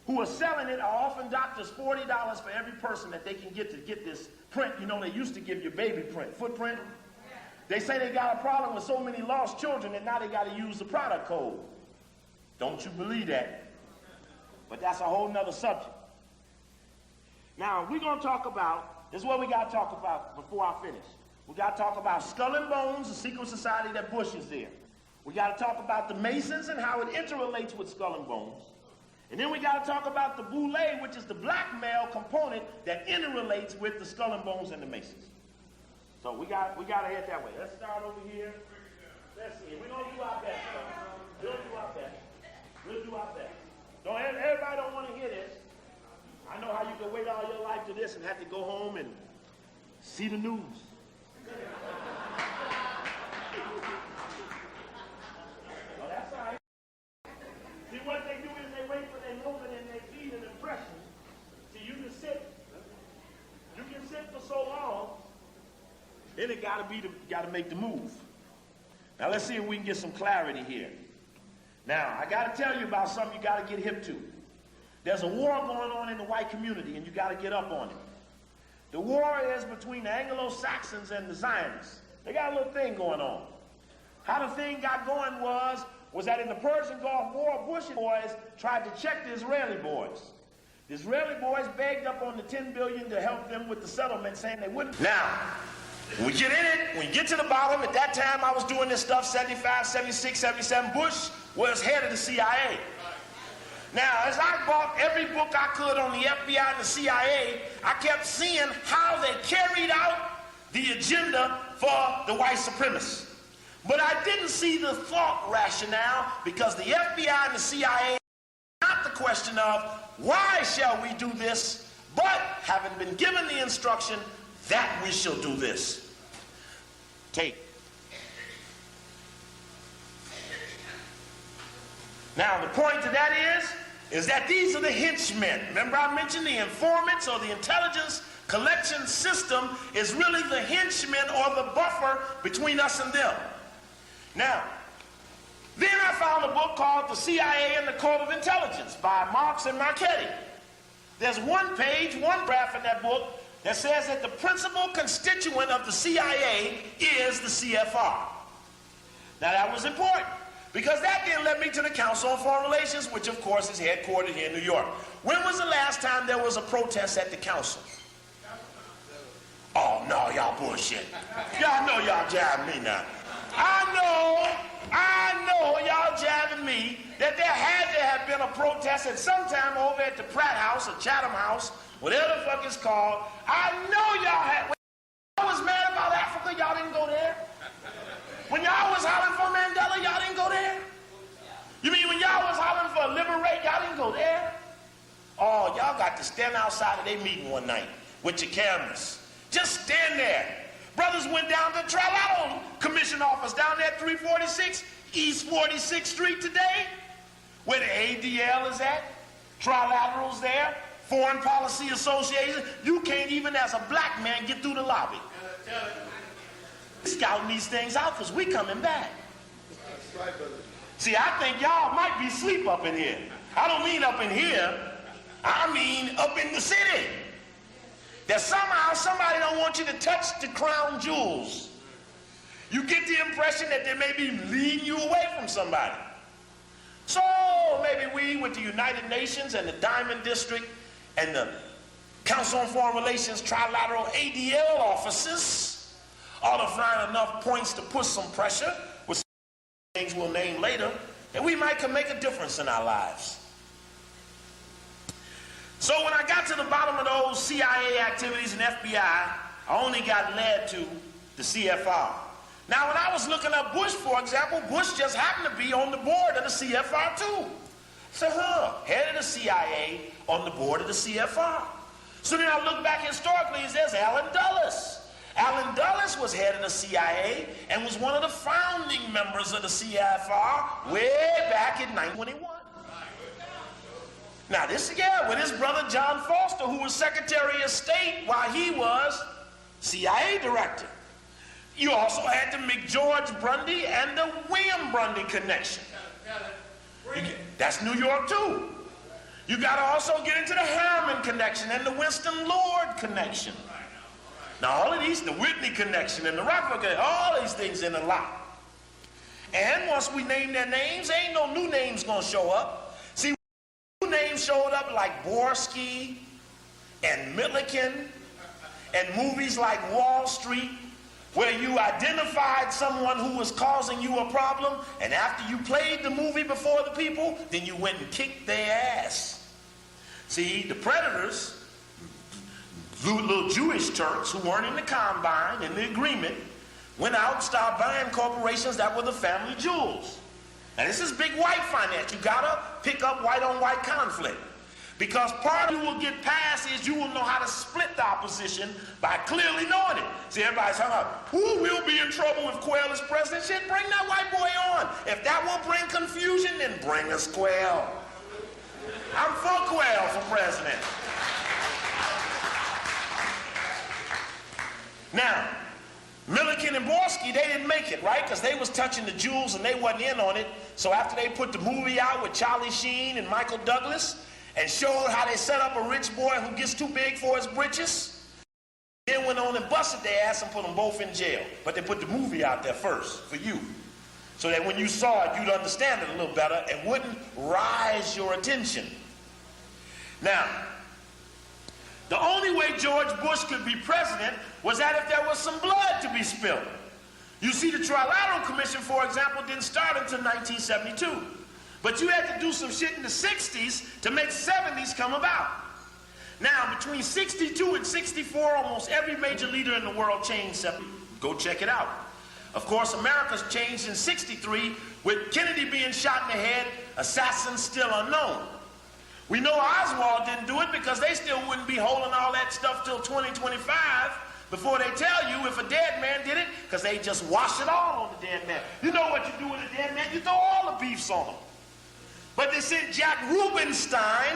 who are selling it, are offering doctors $40 for every person that they can get to get this print. You know, they used to give you baby print, footprint. They say they got a problem with so many lost children that now they got to use the product code. Don't you believe that? But that's a whole nother subject. Now, we're going to talk about, this is what we got to talk about before I finish. We got to talk about Skull and Bones, the secret society that Bush is there. We got to talk about the Masons and how it interrelates with Skull and Bones. And then we got to talk about the Boule, which is the blackmail component that interrelates with the Skull and Bones and the Masons. So we got to head that way. Let's start over here. Let's see. We're going to do our best. We'll do our best. We'll do our best. Everybody don't want to hear this. I know how you can wait all your life to this and have to go home and see the news. Well, that's all right. See, what they do is they wait for their moment and they feed an impression. See, you can sit for so long, then it got to make the move. Now let's see if we can get some clarity here. Now, I got to tell you about something you got to get hip to. There's a war going on in the white community, and you got to get up on it. The war is between the Anglo-Saxons and the Zionists. They got a little thing going on. How the thing got going was that in the Persian Gulf War, Bush's boys tried to check the Israeli boys. The Israeli boys begged up on the $10 billion to help them with the settlement, saying they wouldn't. Now, when we get in it, when you get to the bottom, at that time I was doing this stuff, 75, 76, 77, Bush was head of the CIA. Now, as I bought every book I could on the FBI and the CIA, I kept seeing how they carried out the agenda for the white supremacists. But I didn't see the thought rationale, because the FBI and the CIA, not the question of why shall we do this, but having been given the instruction that we shall do this. Take. Now, the point to that is that these are the henchmen. Remember I mentioned the informants, or the intelligence collection system is really the henchmen or the buffer between us and them. Now, Then I found a book called The CIA and the Code of Intelligence by Marx and Marchetti. There's one page, one graph in that book that says that the principal constituent of the CIA is the CFR. Now that was important because that then led me to the Council on Foreign Relations, which of course is headquartered here in New York. When was the last time there was a protest at the council? Oh no, y'all bullshit. Y'all know y'all jabbing me now. I know y'all jabbing me that there had to have been a protest at some time over at the Pratt House or Chatham House, whatever the fuck it's called. I know y'all had. When y'all was mad about Africa, y'all didn't go there. When y'all was hollering for Mandela, y'all didn't go there. You mean when y'all was hollering for liberate, y'all didn't go there? Oh, y'all got to stand outside of their meeting one night with your cameras. Just stand there. Brothers went down to the Trilateral Commission office down there at 346 East 46th Street today, where the ADL is at, Trilateral's there, Foreign Policy Association. You can't even as a black man get through the lobby. Scouting these things out because we coming back. That's right, brother. See, I think y'all might be asleep up in here. I don't mean up in here. I mean up in the city. That somehow somebody don't want you to touch the crown jewels. You get the impression that they may be leading you away from somebody. So maybe we with the United Nations and the Diamond District and the Council on Foreign Relations Trilateral ADL offices ought to find enough points to put some pressure with some things we'll name later that we might can make a difference in our lives. So when I got to the bottom of those CIA activities and FBI, I only got led to the CFR. Now when I was looking up Bush, for example, Bush just happened to be on the board of the CFR too. So head of the CIA on the board of the CFR. So then I look back historically and there's Allen Dulles. Allen Dulles was head of the CIA and was one of the founding members of the CFR way back in 1921. Now this, with his brother John Foster, who was Secretary of State while he was CIA Director. You also had the McGeorge Bundy and the William Bundy connection. That's New York too. You got to also get into the Harriman connection and the Winston Lord connection. Now all of these, the Whitney connection and the Rockefeller, all these things in a lot. And once we name their names, ain't no new names gonna show up. See, new names showed up like Borsky and Milliken and movies like Wall Street, where you identified someone who was causing you a problem, and after you played the movie before the people, then you went and kicked their ass. See, the predators, little Jewish Turks who weren't in the combine, in the agreement, went out and started buying corporations that were the family jewels. Now this is big white finance. You gotta pick up white on white conflict. Because part of you will get past is you will know how to split the opposition by clearly knowing it. See, everybody's talking about, who will be in trouble if Quayle is president? Shit, bring that white boy on. If that will bring confusion, then bring us Quayle. I'm for Quayle for president. Now, Milliken and Borsky, they didn't make it, right? Because they was touching the jewels and they wasn't in on it. So after they put the movie out with Charlie Sheen and Michael Douglas, and showed how they set up a rich boy who gets too big for his britches, then went on and busted their ass and put them both in jail. But they put the movie out there first for you, so that when you saw it, you'd understand it a little better and wouldn't rise your attention. Now, the only way George Bush could be president was that if there was some blood to be spilled. You see, the Trilateral Commission, for example, didn't start until 1972. But you had to do some shit in the 60s to make 70s come about. Now, between 62 and 64, almost every major leader in the world changed. Go check it out. Of course, America's changed in 63 with Kennedy being shot in the head, assassins still unknown. We know Oswald didn't do it because they still wouldn't be holding all that stuff till 2025 before they tell you if a dead man did it, because they just wash it all on the dead man. You know what you do with a dead man? You throw all the beefs on him. But they sent Jack Rubenstein,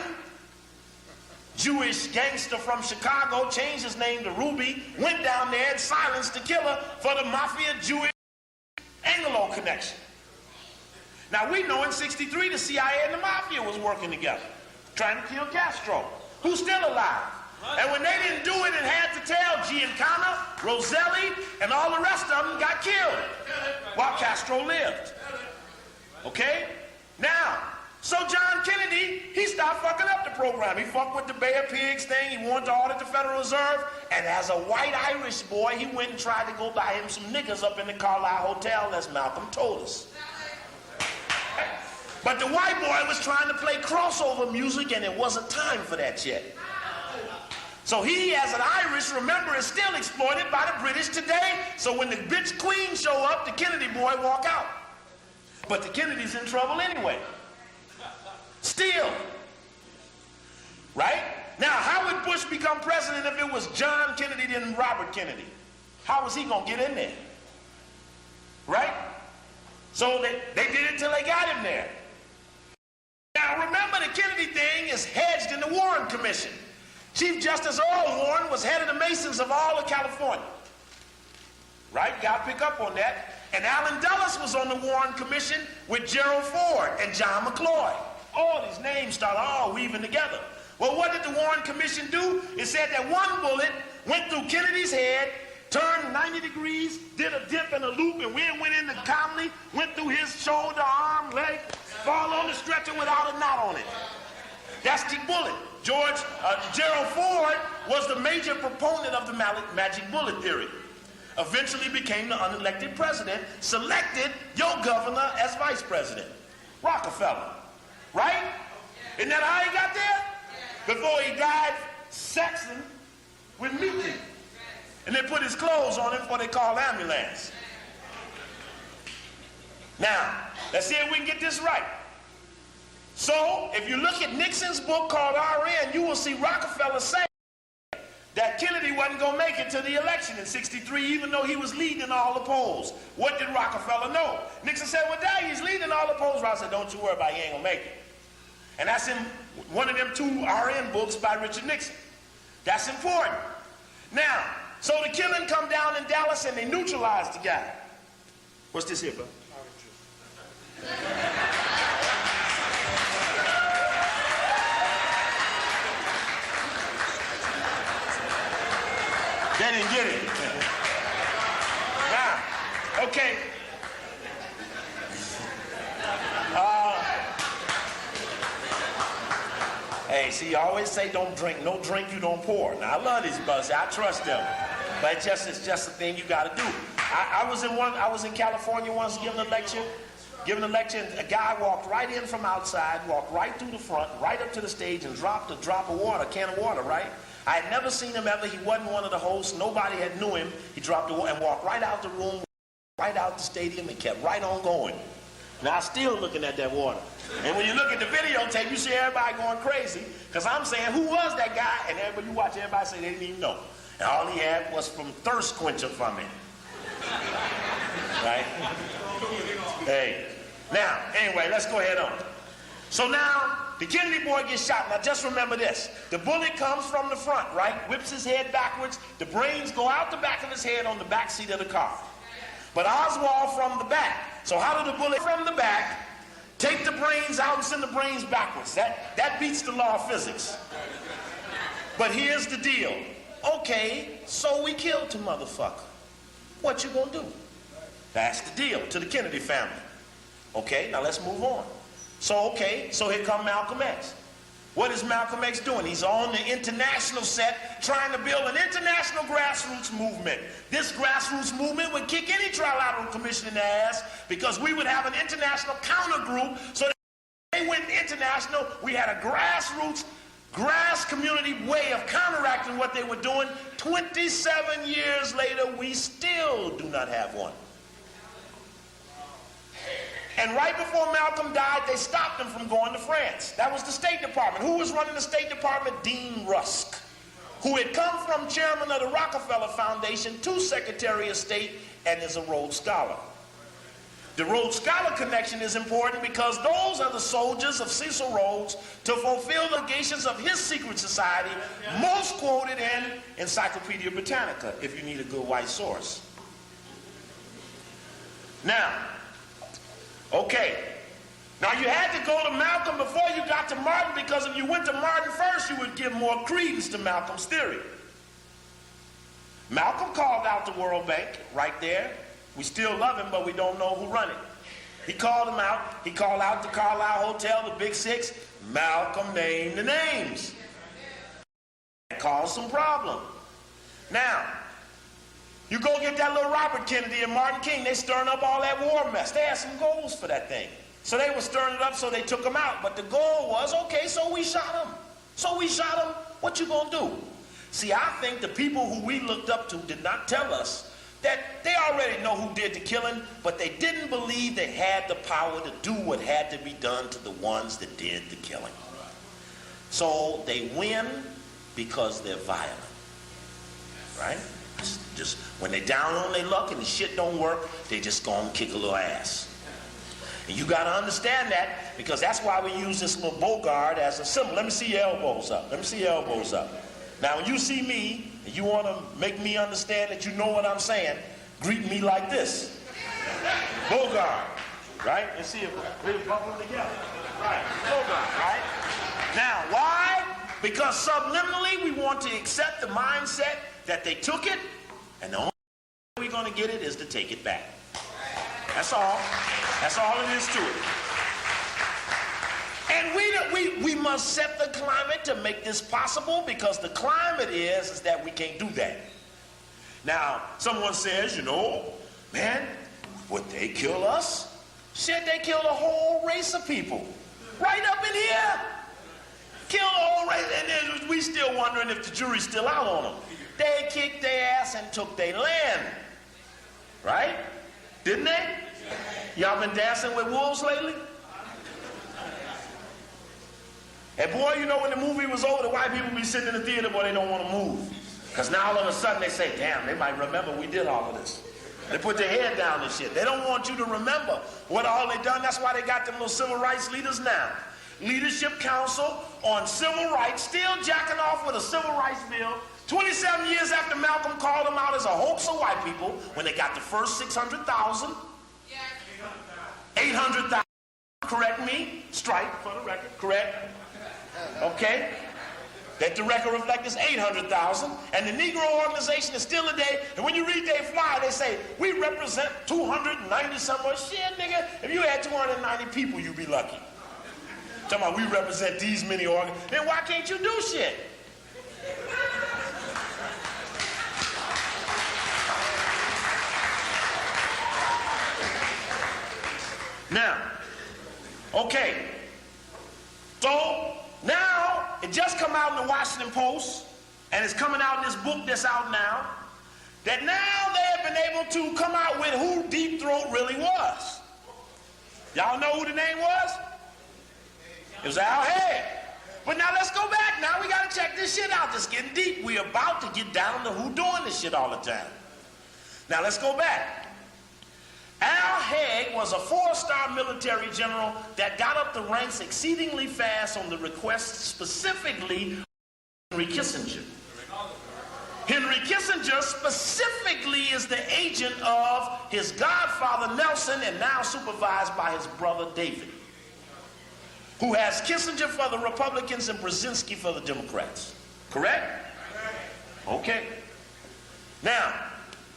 Jewish gangster from Chicago, changed his name to Ruby, went down there and silenced the killer for the mafia Jewish Anglo connection. Now we know in 63 the CIA and the Mafia was working together, trying to kill Castro, who's still alive. And when they didn't do it and had to tell, Giancana, Roselli, and all the rest of them got killed while Castro lived. Okay? Now, so John Kennedy, he stopped fucking up the program. He fucked with the Bay of Pigs thing. He wanted to audit the Federal Reserve. And as a white Irish boy, he went and tried to go buy him some niggas up in the Carlisle Hotel, as Malcolm told us. But the white boy was trying to play crossover music, and it wasn't time for that yet. So he, as an Irish, remember, is still exploited by the British today. So when the bitch queen show up, the Kennedy boy walk out. But the Kennedy's in trouble anyway. Still. Right? Now, how would Bush become president if it was John Kennedy then Robert Kennedy? How was he going to get in there? Right? So they did it till they got him there. Now, remember, the Kennedy thing is hedged in the Warren Commission. Chief Justice Earl Warren was head of the Masons of all of California. Right? Got to pick up on that. And Allen Dulles was on the Warren Commission with Gerald Ford and John McCloy. All these names start all weaving together. Well, what did the Warren Commission do? It said that one bullet went through Kennedy's head, turned 90 degrees, did a dip and a loop, and went into Conley, went through his shoulder, arm, leg, fall on the stretcher without a knot on it. That's the bullet. Gerald Ford was the major proponent of the magic bullet theory. Eventually became the unelected president, selected your governor as vice president. Rockefeller. Right? Isn't that how he got there? Before he died sexing with Meekin. And they put his clothes on him for what they call ambulance. Now, let's see if we can get this right. So, if you look at Nixon's book called RN, you will see Rockefeller say that Kennedy wasn't going to make it to the election in 63, even though he was leading all the polls. What did Rockefeller know? Nixon said, well, Dad, he's leading all the polls. Rockefeller said, don't you worry about it, he ain't going to make it. And that's in one of them 2 RN books by Richard Nixon. That's important. Now, so the killing come down in Dallas and they neutralized the guy. What's this here, bro? They didn't get it. Now, okay. Hey, see, you always say don't drink. No drink you don't pour. Now, I love these brothers. I trust them. But it's just a thing you got to do. I was in California once giving a lecture, and a guy walked right in from outside, walked right through the front, right up to the stage, and dropped a drop of water, a can of water, right? I had never seen him ever. He wasn't one of the hosts. Nobody had knew him. He dropped the water and walked right out the room, right out the stadium, and kept right on going. Now, I'm still looking at that water. And when you look at the videotape, you see everybody going crazy, because I'm saying, who was that guy? And everybody, you watch everybody say they didn't even know. And all he had was from thirst quencher from it. Right? Hey. Now, anyway, let's go ahead on. So now, the Kennedy boy gets shot. Now, just remember this. The bullet comes from the front, right? Whips his head backwards. The brains go out the back of his head on the back seat of the car. But Oswald from the back. So how did the bullet from the back take the brains out and send the brains backwards? That beats the law of physics. But here's the deal. Okay, so we killed the motherfucker. What you gonna do? That's the deal to the Kennedy family. Okay, now let's move on. So here come Malcolm X. What is Malcolm X doing? He's on the international set trying to build an international grassroots movement. This grassroots movement would kick any trilateral commission in the ass, because we would have an international counter group, so that they went international. We had a grassroots, grass community way of counteracting what they were doing. 27 years later, we still do not have one. And right before Malcolm died, they stopped him from going to France. That was the State Department. Who was running the State Department? Dean Rusk, who had come from chairman of the Rockefeller Foundation to Secretary of State and is a Rhodes Scholar. The Rhodes Scholar connection is important because those are the soldiers of Cecil Rhodes to fulfill the obligations of his secret society, most quoted in Encyclopedia Britannica, if you need a good white source. Now, okay, Now, you had to go to Malcolm before you got to Martin, because if you went to Martin first, you would give more credence to Malcolm's theory. Malcolm called out the World Bank right there. We still love him, but we don't know who run it. He called them out. He called out the Carlisle Hotel, the Big Six. Malcolm named the names. That caused some problem. Now, you go get that little Robert Kennedy and Martin King. They stirring up all that war mess. They had some goals for that thing. So they were stirring it up, so they took him out. But the goal was, okay, so we shot him. What you gonna do? See, I think the people who we looked up to did not tell us that they already know who did the killing, but they didn't believe they had the power to do what had to be done to the ones that did the killing. So they win because they're violent, right? Just when they're down on their luck and the shit don't work, they just go and kick a little ass. And you got to understand that, because that's why we use this little bogard as a symbol. Let me see your elbows up. Let me see your elbows up. Now, when you see me, and you want to make me understand that you know what I'm saying, greet me like this. Bogard, right? And see if we're bumping together. Right, bogard, right? Now, why? Because subliminally we want to accept the mindset that they took it, and the only way we're going to get it is to take it back. That's all. That's all it is to it. And we must set the climate to make this possible, because the climate is that we can't do that. Now, someone says, you know, man, would they kill us? Shit, they killed a whole race of people. Right up in here. Killed a whole race. And then we still wondering if the jury's still out on them. They kicked their ass and took their land. Right? Didn't they? Y'all been dancing with wolves lately? And boy, you know, when the movie was over, the white people be sitting in the theater, boy, they don't want to move. Because now all of a sudden they say, damn, they might remember we did all of this. They put their head down and shit. They don't want you to remember what all they done. That's why they got them little civil rights leaders now. Leadership Council on Civil Rights, still jacking off with a civil rights bill. 27 years after Malcolm called them out as a hoax of white people, when they got the first 600,000. 800,000. Correct me. Strike for the record. Correct. Okay? Let the record reflect this 800,000. And the Negro organization is still today. And when you read their flyer, they say, we represent 290 somewhere. Shit, nigga. If you had 290 people, you'd be lucky. Talking about we represent these many organs. Then why can't you do shit? Now, okay. So, now, it just come out in the Washington Post, and it's coming out in this book that's out now, that now they have been able to come out with who Deep Throat really was. Y'all know who the name was? It was Al Haig. But now let's go back. Now we got to check this shit out. It's getting deep. We're about to get down to who doing this shit all the time. Now let's go back. Al Haig was a 4-star military general that got up the ranks exceedingly fast on the request specifically of Henry Kissinger. Henry Kissinger specifically is the agent of his godfather Nelson, and now supervised by his brother David, who has Kissinger for the Republicans and Brzezinski for the Democrats. Correct? Okay. Now,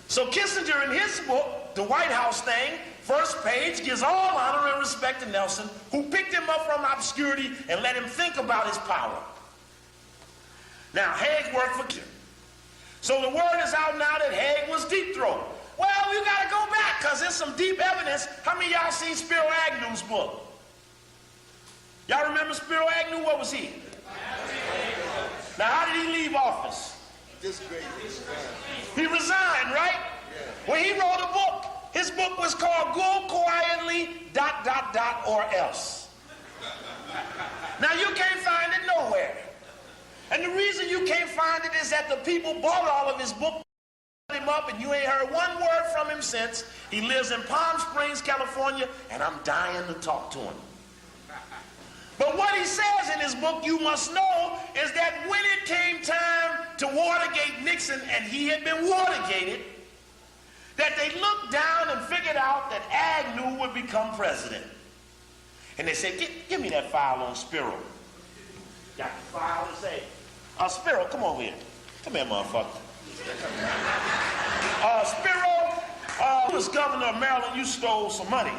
so Kissinger in his book, The White House Thing, first page, gives all honor and respect to Nelson, who picked him up from obscurity and let him think about his power. Now, Haig worked for Kissinger. So the word is out now that Haig was Deep Throat. Well, we got to go back, because there's some deep evidence. How many of y'all seen Spiro Agnew's book? Y'all remember Spiro Agnew? What was he? Now, how did he leave office? He resigned, right? Well, he wrote a book. His book was called Go Quietly, ... or else. Now, you can't find it nowhere. And the reason you can't find it is that the people bought all of his book, him up, and you ain't heard one word from him since. He lives in Palm Springs, California, and I'm dying to talk to him. But what he says in his book, you must know, is that when it came time to Watergate Nixon, and he had been Watergated, that they looked down and figured out that Agnew would become president. And they said, give me that file on Spiro. Got the file and say, Spiro, come over here. Come here, motherfucker. Spiro, you was governor of Maryland, you stole some money.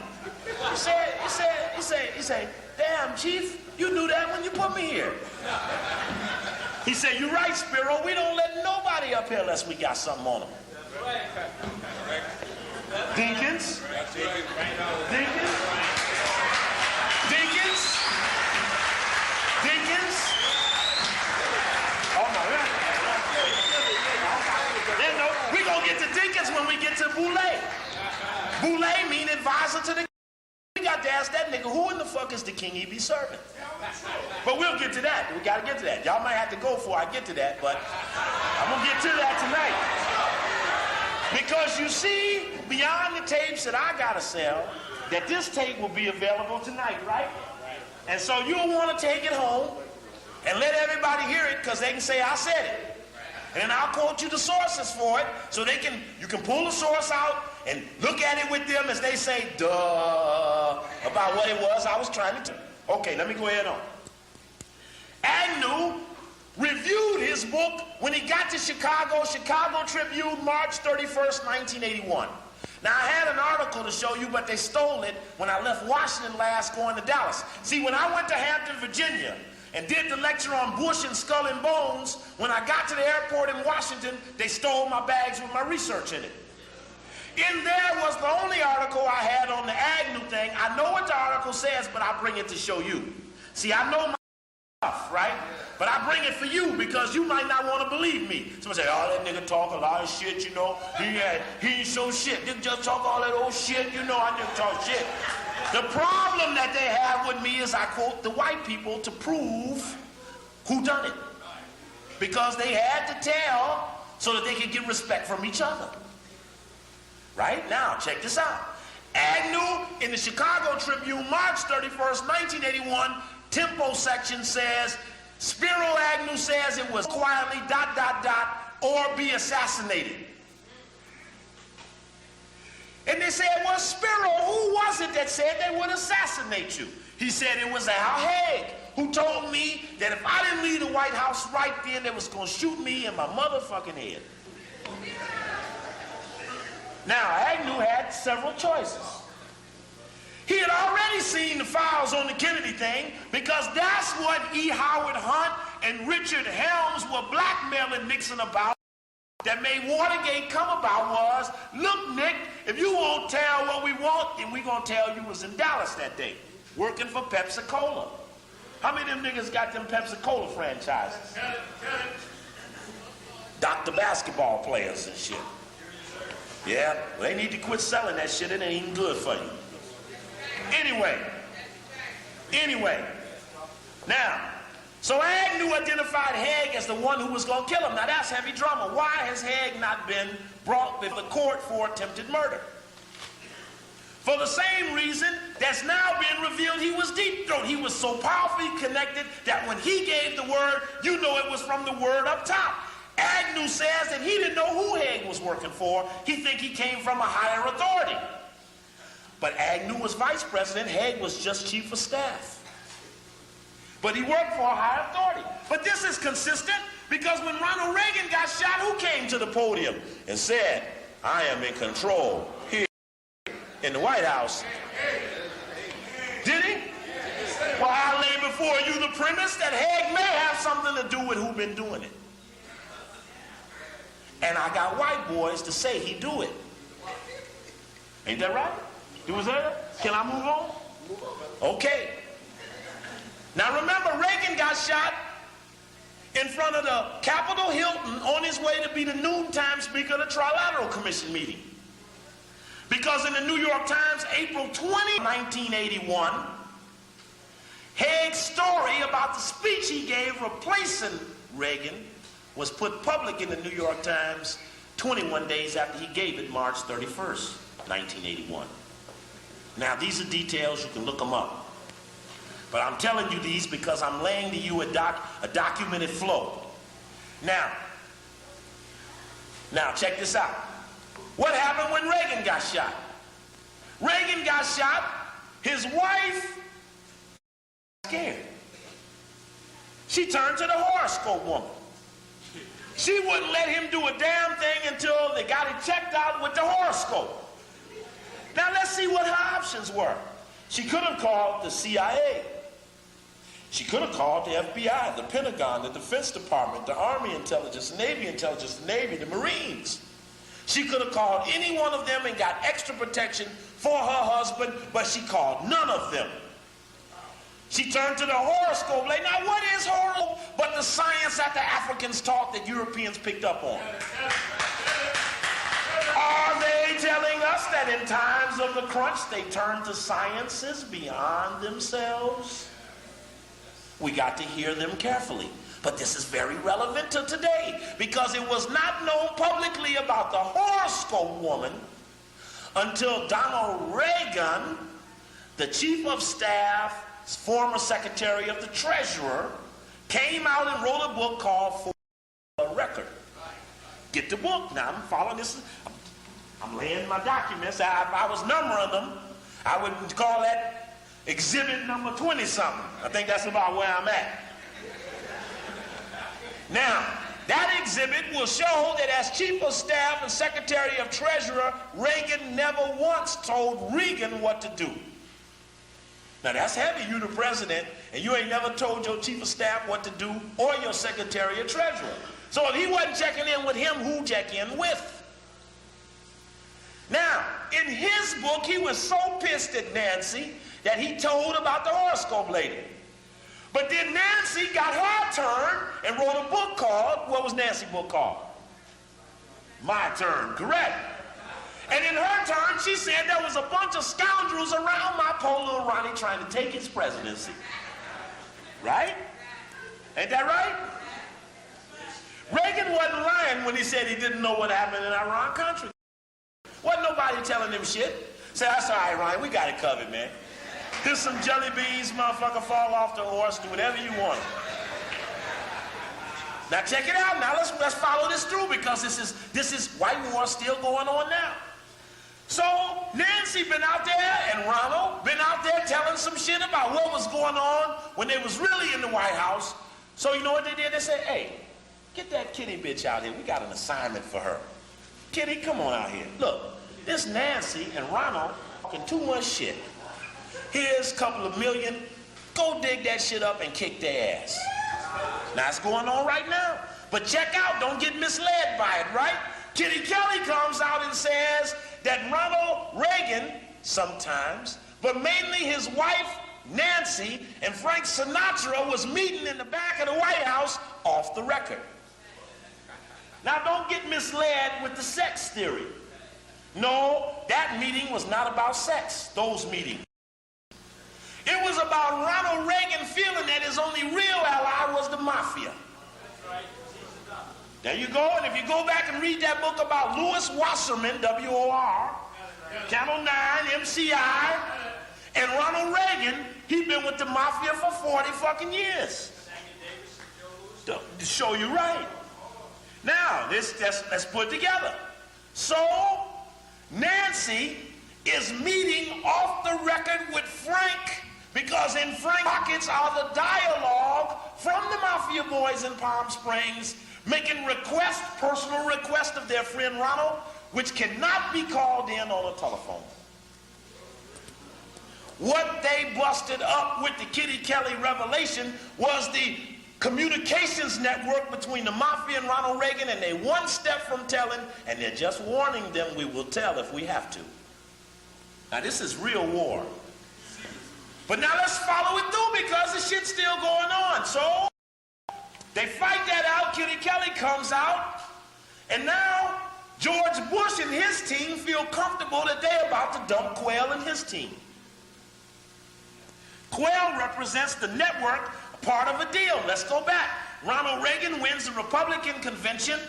He said, damn, Chief, you knew that when you put me here. He said, you're right, Spiro, we don't let nobody up here unless we got something on them. Deacons? Deacons? Deacons? Deacons? Oh, my God. We're going to get to deacons when we get to Boulay. Boulay mean advisor to the. We got to ask that nigga, who in the fuck is the king he be serving? But we'll get to that. We got to get to that. Y'all might have to go before I get to that, but I'm going to get to that tonight. Because you see, beyond the tapes that I got to sell, that this tape will be available tonight, right? And so you'll want to take it home and let everybody hear it because they can say, I said it. And I'll quote you the sources for it so you can pull the source out and look at it with them as they say, duh, about what it was I was trying to do. Okay, let me go ahead on. Agnew reviewed his book when he got to Chicago Tribune, March 31st, 1981. Now, I had an article to show you, but they stole it when I left Washington last going to Dallas. See, when I went to Hampton, Virginia, and did the lecture on Bush and Skull and Bones, when I got to the airport in Washington, they stole my bags with my research in it. In there was the only article I had on the Agnew thing. I know what the article says, but I bring it to show you. See, I know my stuff, right? But I bring it for you because you might not want to believe me. Somebody say, oh, that nigga talk a lot of shit, you know. He ain't so shit. Nigga just talk all that old shit, you know. I didn't talk shit. The problem that they have with me is I quote the white people to prove who done it. Because they had to tell so that they could get respect from each other. Right? Now, check this out. Agnew in the Chicago Tribune, March 31st, 1981, tempo section says, Spiro Agnew says it was quietly ... or be assassinated. And they said, well, Spiro, who was it that said they would assassinate you? He said it was Al Haig, who told me that if I didn't leave the White House right then, they was going to shoot me in my motherfucking head. Now, Agnew had several choices. He had already seen the files on the Kennedy thing because that's what E. Howard Hunt and Richard Helms were blackmailing Nixon about. That made Watergate come about was, look, Nick, if you won't tell what we want, then we're going to tell you was in Dallas that day, working for Pepsi-Cola. How many of them niggas got them Pepsi-Cola franchises? Dr. Basketball players and shit. Yeah, well, they need to quit selling that shit. It ain't even good for you. Anyway. Now, so Agnew identified Haig as the one who was going to kill him. Now, that's heavy drama. Why has Haig not been brought before the court for attempted murder? For the same reason that's now being revealed, he was deep-throat. He was so powerfully connected that when he gave the word, you know it was from the word up top. Agnew says that he didn't know who Haig was working for. He think he came from a higher authority. But Agnew was vice president. Haig was just chief of staff. But he worked for a higher authority. But this is consistent because when Ronald Reagan got shot, who came to the podium and said, I am in control here in the White House? Did he? Well, I lay before you the premise that Haig may have something to do with who been doing it. And I got white boys to say he do it. Ain't that right? You was there? Can I move on? Okay. Now remember, Reagan got shot in front of the Capitol Hilton on his way to be the noontime speaker of the Trilateral Commission meeting. Because in the New York Times, April 20, 1981, Haig's story about the speech he gave replacing Reagan was put public in the New York Times 21 days after he gave it, March 31st, 1981. Now, these are details. You can look them up. But I'm telling you these because I'm laying to you a documented flow. Now, check this out. What happened when Reagan got shot? Reagan got shot. His wife scared. She turned to the horoscope woman. She wouldn't let him do a damn thing until they got it checked out with the horoscope. Now let's see what her options were. She could have called the CIA. She could have called the FBI, the Pentagon, the Defense Department, the Army Intelligence, the Navy Intelligence, the Navy, the Marines. She could have called any one of them and got extra protection for her husband, but she called none of them. She turned to the horoscope lady. Now, what is horoscope but the science that the Africans taught that Europeans picked up on? Are they telling us that in times of the crunch, they turn to sciences beyond themselves? We got to hear them carefully. But this is very relevant to today because it was not known publicly about the horoscope woman until Donald Reagan, the chief of staff, former secretary of the treasurer, came out and wrote a book called For a Record. Get the book. Now I'm following this. I'm laying my documents. If I was numbering them, I would call that exhibit number 20-something. I think that's about where I'm at. Now, that exhibit will show that as chief of staff and secretary of treasurer, Reagan never once told Reagan what to do. Now that's heavy. You the president, and you ain't never told your chief of staff what to do or your secretary of treasurer. So if he wasn't checking in with him, who check in with? Now, in his book, he was so pissed at Nancy that he told about the horoscope lady. But then Nancy got her turn and wrote a book called, what was Nancy's book called? My Turn, correct. And in her turn, she said there was a bunch of scoundrels around my poor little Ronnie trying to take his presidency. Right? Ain't that right? Reagan wasn't lying when he said he didn't know what happened in Iran country. Wasn't nobody telling him shit. Say, that's all right, Ryan, we got it covered, man. Here's some jelly beans, motherfucker, fall off the horse, do whatever you want. Now check it out. Now let's follow this through because this is white war still going on now. So Nancy been out there and Ronald been out there telling some shit about what was going on when they was really in the White House. So you know what they did? They said, hey, get that Kitty bitch out here. We got an assignment for her. Kitty, come on out here. Look, this Nancy and Ronald talking too much shit. Here's a couple of million. Go dig that shit up and kick their ass. Now it's going on right now. But check out, don't get misled by it, right? Kitty Kelly comes out and says that Ronald Reagan, sometimes, but mainly his wife, Nancy, and Frank Sinatra was meeting in the back of the White House off the record. Now don't get misled with the sex theory. No, that meeting was not about sex, those meetings. It was about Ronald Reagan feeling that his only real ally was the mafia. There you go, and if you go back and read that book about Louis Wasserman, W-O-R, Channel 9, MCI, and Ronald Reagan, he'd been with the mafia for 40 fucking years. To show you right. Now, let's put it together. So, Nancy is meeting off the record with Frank because in Frank's pockets are the dialogue from the mafia boys in Palm Springs making requests, personal requests of their friend Ronald, which cannot be called in on a telephone. What they busted up with the Kitty Kelly revelation was the communications network between the mafia and Ronald Reagan, and they one step from telling, and they're just warning them we will tell if we have to. Now this is real war. But now let's follow it through because the shit's still going on. So they fight that out, Kitty Kelly comes out, and now George Bush and his team feel comfortable that they're about to dump Quayle and his team. Quayle represents the network, part of a deal. Let's go back. Ronald Reagan wins the Republican convention,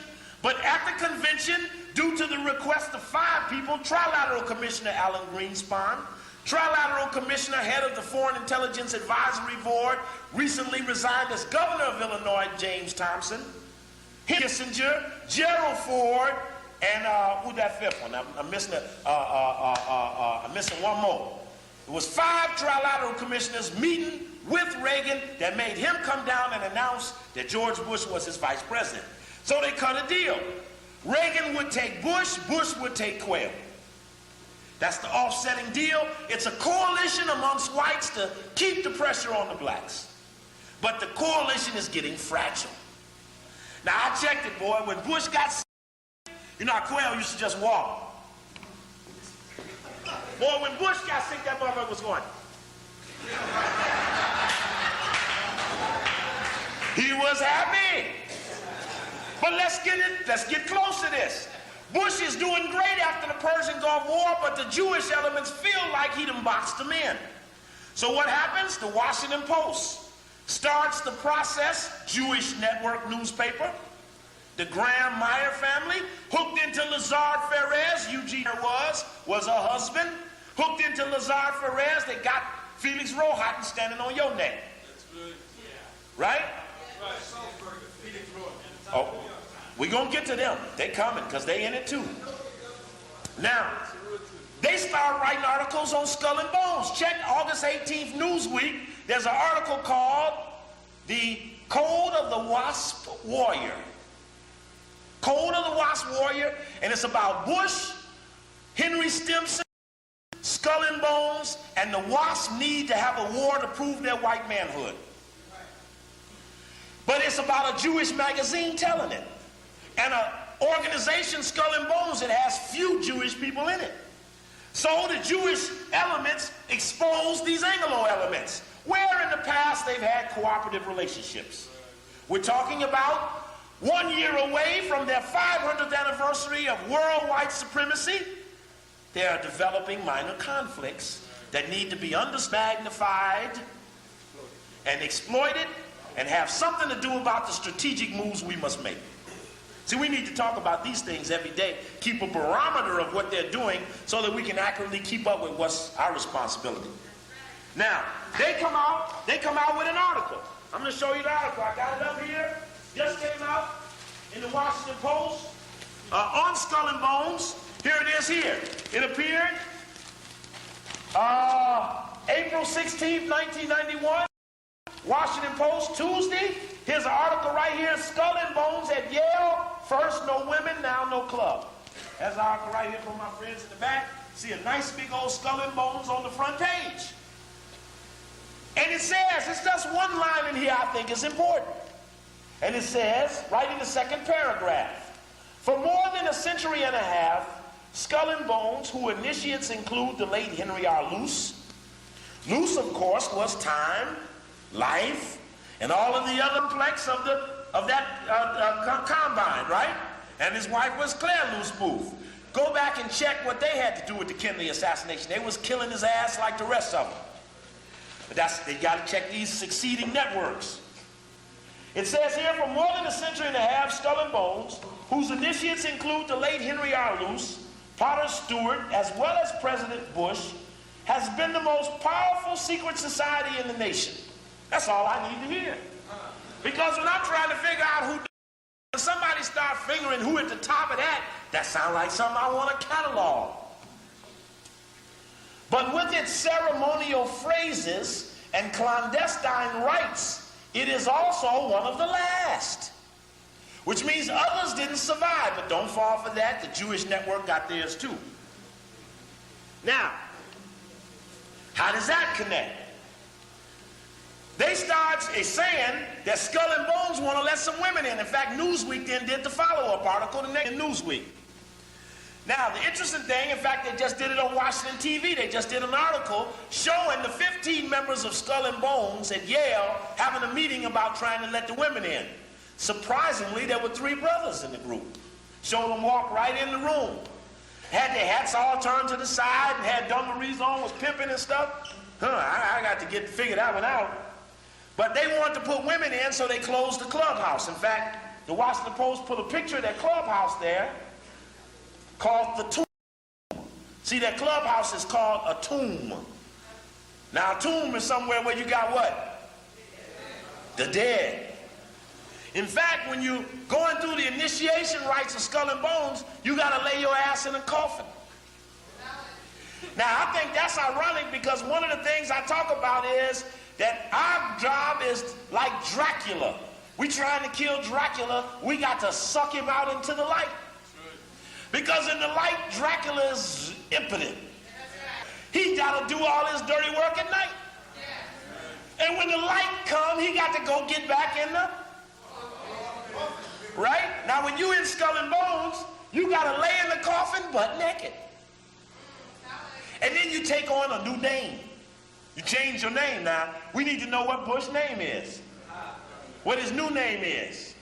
but at the convention, due to the request of 5 people, Trilateral Commissioner Alan Greenspan, Trilateral Commissioner, head of the Foreign Intelligence Advisory Board, recently resigned as governor of Illinois, James Thompson, Kissinger, Gerald Ford, and who's that 5th one? I'm missing I'm missing one more. It was 5 Trilateral Commissioners meeting with Reagan that made him come down and announce that George Bush was his vice president. So they cut a deal. Reagan would take Bush, Bush would take Quayle. That's the offsetting deal. It's a coalition amongst whites to keep the pressure on the blacks. But the coalition is getting fragile. Now, I checked it, boy. When Bush got sick, you know how Quayle used to just walk. Boy, when Bush got sick, that motherfucker was going. He was happy. But let's get close to this. Bush is doing great after the Persian Gulf War, but the Jewish elements feel like he done boxed them in. So what happens? The Washington Post starts the process, Jewish network newspaper. The Graham-Meyer family, hooked into Lazard Perez, Eugene was her husband, hooked into Lazard Perez, they got Felix Rohatyn standing on your neck. That's good. Right? Right. Felix Rohatyn. Oh, we're going to get to them. They coming because they in it too. Now, they start writing articles on Skull and Bones. Check August 18th Newsweek. There's an article called The Code of the Wasp Warrior. Code of the Wasp Warrior, and it's about Bush, Henry Stimson, Skull and Bones, and the Wasp need to have a war to prove their white manhood. But it's about a Jewish magazine telling it. And an organization, Skull and Bones, that has few Jewish people in it. So the Jewish elements expose these Anglo elements, where in the past they've had cooperative relationships. We're talking about 1 year away from their 500th anniversary of world white supremacy. They are developing minor conflicts that need to be magnified and exploited and have something to do about the strategic moves we must make. See, we need to talk about these things every day, keep a barometer of what they're doing so that we can accurately keep up with what's our responsibility. Now, they come out with an article. I'm going to show you the article. I got it up here. Just came out in the Washington Post on Skull and Bones. Here it is here. It appeared April 16th, 1991. Washington Post, Tuesday. Here's an article right here. Skull and Bones at Yale. First no women, now no club. That's an article right here from my friends in the back. See a nice big old Skull and Bones on the front page. And it says, it's just one line in here I think is important. And it says, right in the second paragraph, for more than a century and a half, Skull and Bones, whose initiates include the late Henry R. Luce. Luce, of course, was time, life, and all of the other complex of that combine, right? And his wife was Claire Luce Booth. Go back and check what they had to do with the Kennedy assassination. They was killing his ass like the rest of them. But they got to check these succeeding networks. It says here, for more than a century and a half, Skull and Bones, whose initiates include the late Henry R. Luce, Potter Stewart, as well as President Bush, has been the most powerful secret society in the nation. That's all I need to hear. Because when I'm trying to figure out when somebody starts figuring who at the top of that sounds like something I want to catalog. But with its ceremonial phrases and clandestine rites, it is also one of the last. Which means others didn't survive, but don't fall for that. The Jewish network got theirs too. Now, how does that connect? They start saying that Skull and Bones want to let some women in. In fact, Newsweek then did the follow-up article the next Newsweek. Now, the interesting thing, in fact, they just did it on Washington TV. They just did an article showing the 15 members of Skull and Bones at Yale having a meeting about trying to let the women in. Surprisingly, there were 3 brothers in the group. Showed them walk right in the room. Had their hats all turned to the side and had dungarees on, was pimping and stuff. I got to figure that one out. But they wanted to put women in, so they closed the clubhouse. In fact, the Washington Post put a picture of that clubhouse there called the Tomb. See, that clubhouse is called a tomb. Now, a tomb is somewhere where you got what? The dead. In fact, when you're going through the initiation rites of Skull and Bones, you got to lay your ass in a coffin. Now, I think that's ironic because one of the things I talk about is that our job is like Dracula. We trying to kill Dracula, we got to suck him out into the light. Because in the light, Dracula is impotent. He got to do all his dirty work at night. And when the light comes, he got to go get back in the... Right? Now when you in Skull and Bones, you got to lay in the coffin butt naked. And then you take on a new name. You change your name now. We need to know what Bush's name is. What his new name is.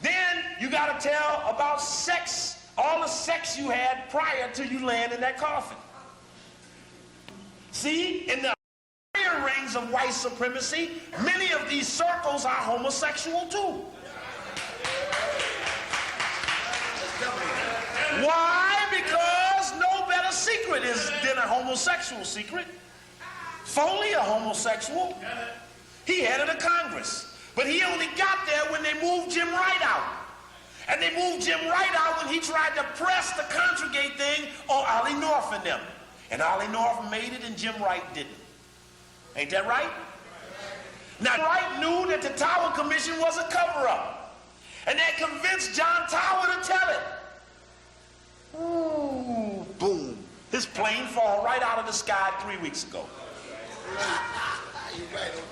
Then you got to tell about sex, all the sex you had prior to you laying in that coffin. See, in the higher rings of white supremacy, many of these circles are homosexual too. Why? Because no better secret than a homosexual secret. Foley, a homosexual, he headed a Congress. But he only got there when they moved Jim Wright out. And they moved Jim Wright out when he tried to press the conjugate thing on Ollie North and them. And Ollie North made it and Jim Wright didn't. Ain't that right? Now, Wright knew that the Tower Commission was a cover-up. And they convinced John Tower to tell it. Ooh, boom. His plane fall right out of the sky 3 weeks ago.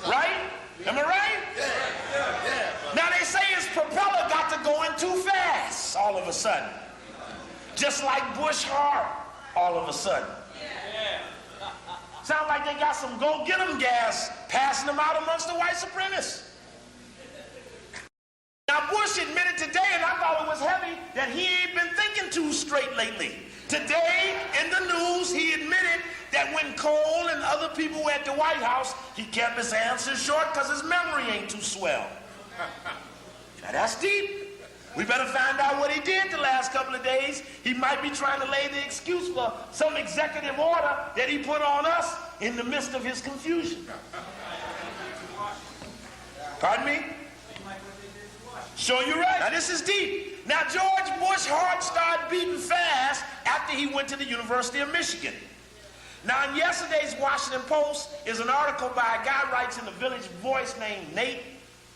Right? Am I right? Yeah. Now they say his propeller got to going too fast all of a sudden. Just like Bush Hart all of a sudden. Sound like they got some go-get-em gas passing them out amongst the white supremacists. Now Bush admitted today, and I thought it was heavy, that he ain't been thinking too straight lately. Today, in the news, he admitted that when Cole and other people were at the White House, he kept his answers short because his memory ain't too swell. Now that's deep. We better find out what he did the last couple of days. He might be trying to lay the excuse for some executive order that he put on us in the midst of his confusion. Pardon me? Sure, you're right. Now this is deep. Now George Bush heart started beating fast after he went to the University of Michigan. Now in yesterday's Washington Post is an article by a guy writes in the Village Voice named Nate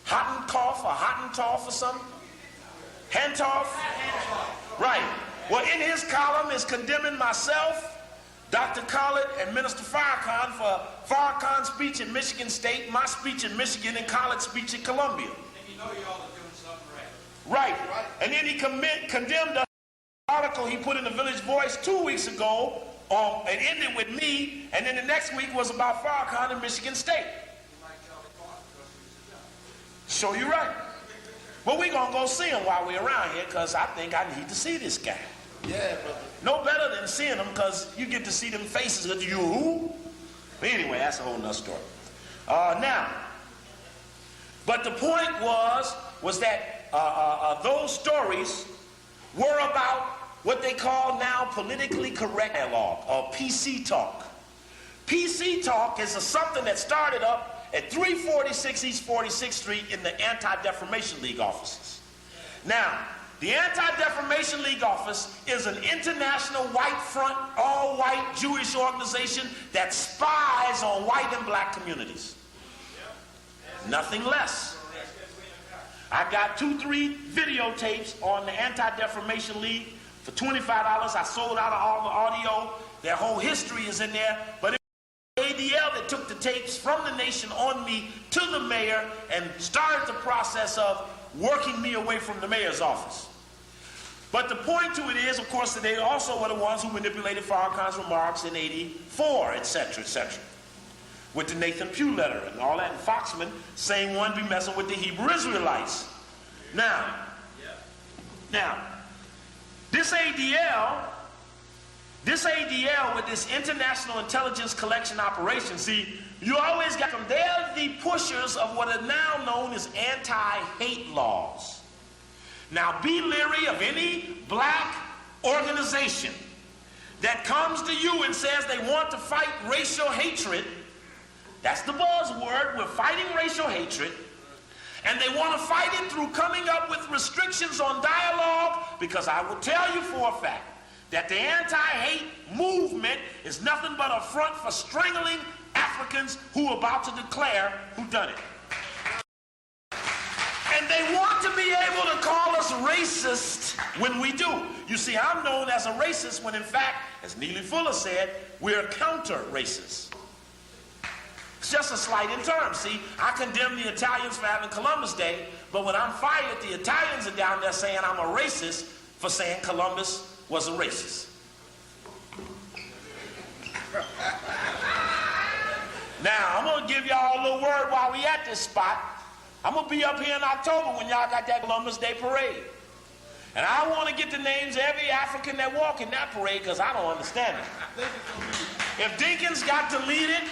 Hottentoff or something. Hentoff? Right. Well, in his column is condemning myself, Dr. Khaled, and Minister Farrakhan for Farrakhan's speech in Michigan State, my speech in Michigan, and Khaled's speech in Columbia. And you know y'all are doing something right. And then he condemned the article he put in the Village Voice 2 weeks ago, and ended with me, and then the next week was about Farrakhan in Michigan State. So you're right. But we're going to go see him while we're around here, because I think I need to see this guy. Yeah, brother. No better than seeing him, because you get to see them faces of you who? But anyway, that's a whole nother story. But the point was that those stories were about what they call now politically correct dialogue, or PC talk. PC talk is something that started up at 346 East 46th Street in the Anti-Defamation League offices. Now, the Anti-Defamation League office is an international white front, all-white Jewish organization that spies on white and black communities. Nothing less. I got 2-3 videotapes on the Anti-Defamation League for $25. I sold out all the audio. Their whole history is in there. But it was ADL that took the tapes from the nation on me to the mayor and started the process of working me away from the mayor's office. But the point to it is, of course, that they also were the ones who manipulated Farrakhan's remarks in '84, etc., etc. With the Nathan Pugh letter and all that, and Foxman, same one, be messing with the Hebrew Israelites. Now, this ADL with this international intelligence collection operation, see, you always got them. They're the pushers of what are now known as anti-hate laws. Now, be leery of any black organization that comes to you and says they want to fight racial hatred. That's the buzzword. We're fighting racial hatred. And they want to fight it through coming up with restrictions on dialogue, because I will tell you for a fact that the anti-hate movement is nothing but a front for strangling African Africans who are about to declare who done it. And they want to be able to call us racist when we do. You see, I'm known as a racist when in fact, as Neely Fuller said, we're counter-racist. It's just a slight in terms. See, I condemn the Italians for having Columbus Day, but when I'm fired, the Italians are down there saying I'm a racist for saying Columbus was a racist. Now, I'm going to give y'all a little word while we at this spot. I'm going to be up here in October when y'all got that Columbus Day parade. And I want to get the names of every African that walk in that parade because I don't understand it. If Dinkins got to lead it,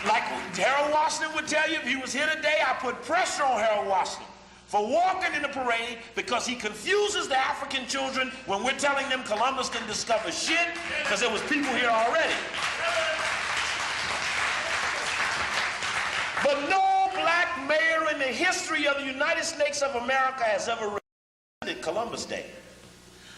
like Harold Washington would tell you, if he was here today, I put pressure on Harold Washington for walking in the parade because he confuses the African children when we're telling them Columbus didn't discover shit because there was people here already. But no black mayor in the history of the United States of America has ever represented Columbus Day,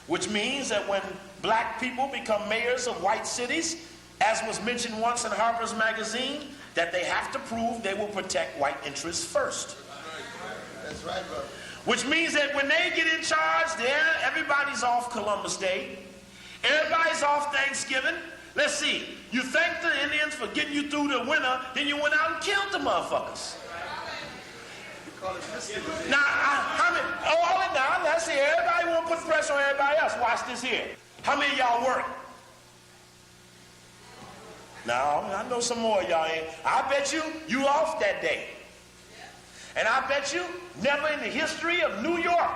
which means that when black people become mayors of white cities, as was mentioned once in Harper's Magazine, that they have to prove they will protect white interests first. That's right, brother. Which means that when they get in charge there, everybody's off Columbus Day. Everybody's off Thanksgiving. Let's see, you thank the Indians for getting you through the winter, then you went out and killed the motherfuckers. Now, hold it down, let's see, everybody want to put pressure on everybody else. Watch this here. How many of y'all work? Now, I know some more of y'all ain't. I bet you off that day. And I bet you never in the history of New York,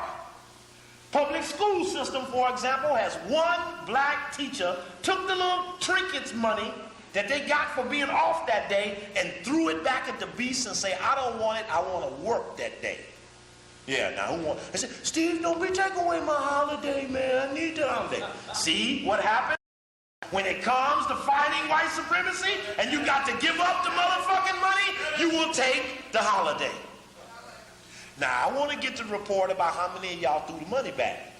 public school system, for example, has one black teacher took the little trinkets money that they got for being off that day and threw it back at the beast and say, I don't want it, I want to work that day. Yeah, now who want? I said, Steve, don't be taking away my holiday, man. I need the holiday. See what happened? When it comes to fighting white supremacy and you got to give up the motherfucking money, you will take the holiday. Now, I want to get the report about how many of y'all threw the money back.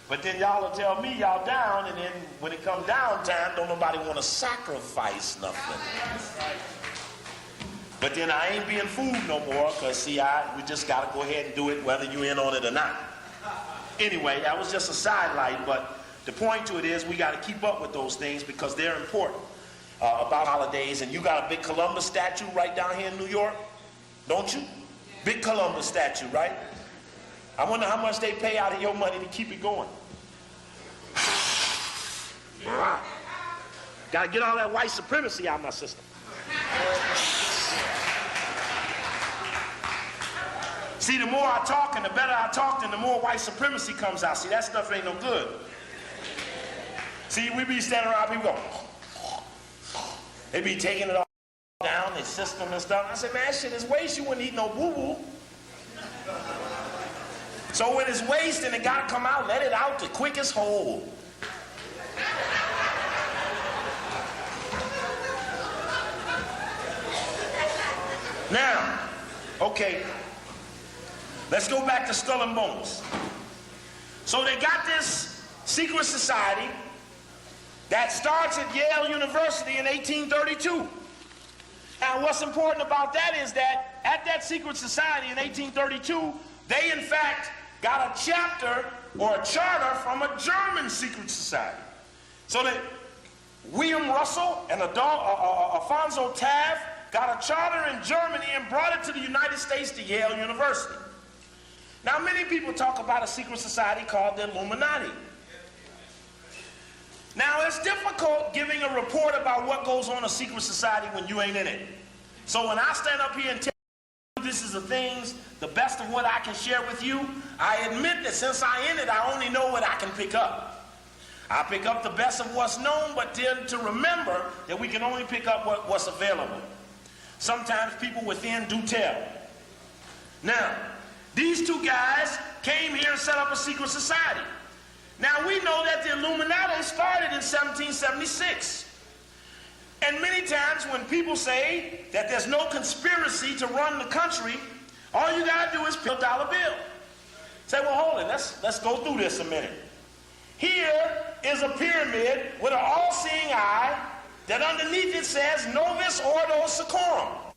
But then y'all will tell me y'all down, and then when it comes down time, don't nobody want to sacrifice nothing. But then I ain't being fooled no more, because see, we just got to go ahead and do it whether you in on it or not. Anyway, that was just a sidelight, but the point to it is we got to keep up with those things because they're important about holidays. And you got a big Columbus statue right down here in New York, don't you? Big Columbus statue, right? I wonder how much they pay out of your money to keep it going. Got to get all that white supremacy out of my system. See, the more I talk and the better I talk, then the more white supremacy comes out. See, that stuff ain't no good. See, we be standing around, people go, they be taking it all down, their system and stuff. I said, man, that shit is waste. You wouldn't eat no boo-boo. So when it's waste and it got to come out, let it out the quickest hole. Now, okay, let's go back to Skull and Bones. So they got this secret society that starts at Yale University in 1832. Now, what's important about that is that at that secret society in 1832, they in fact got a chapter or a charter from a German secret society. So that William Russell and Alfonso Taft got a charter in Germany and brought it to the United States to Yale University. Now, many people talk about a secret society called the Illuminati. Now, it's difficult giving a report about what goes on in a secret society when you ain't in it. So when I stand up here and tell you this is the things, the best of what I can share with you, I admit that since I'm in it, I only know what I can pick up. I pick up the best of what's known, but then to remember that we can only pick up what's available. Sometimes people within do tell. Now, these two guys came here and set up a secret society. Now, we know that the Illuminati started in 1776. And many times when people say that there's no conspiracy to run the country, all you got to do is pick a dollar bill. Say, well, hold it, let's go through this a minute. Here is a pyramid with an all-seeing eye that underneath it says novus ordo seclorum.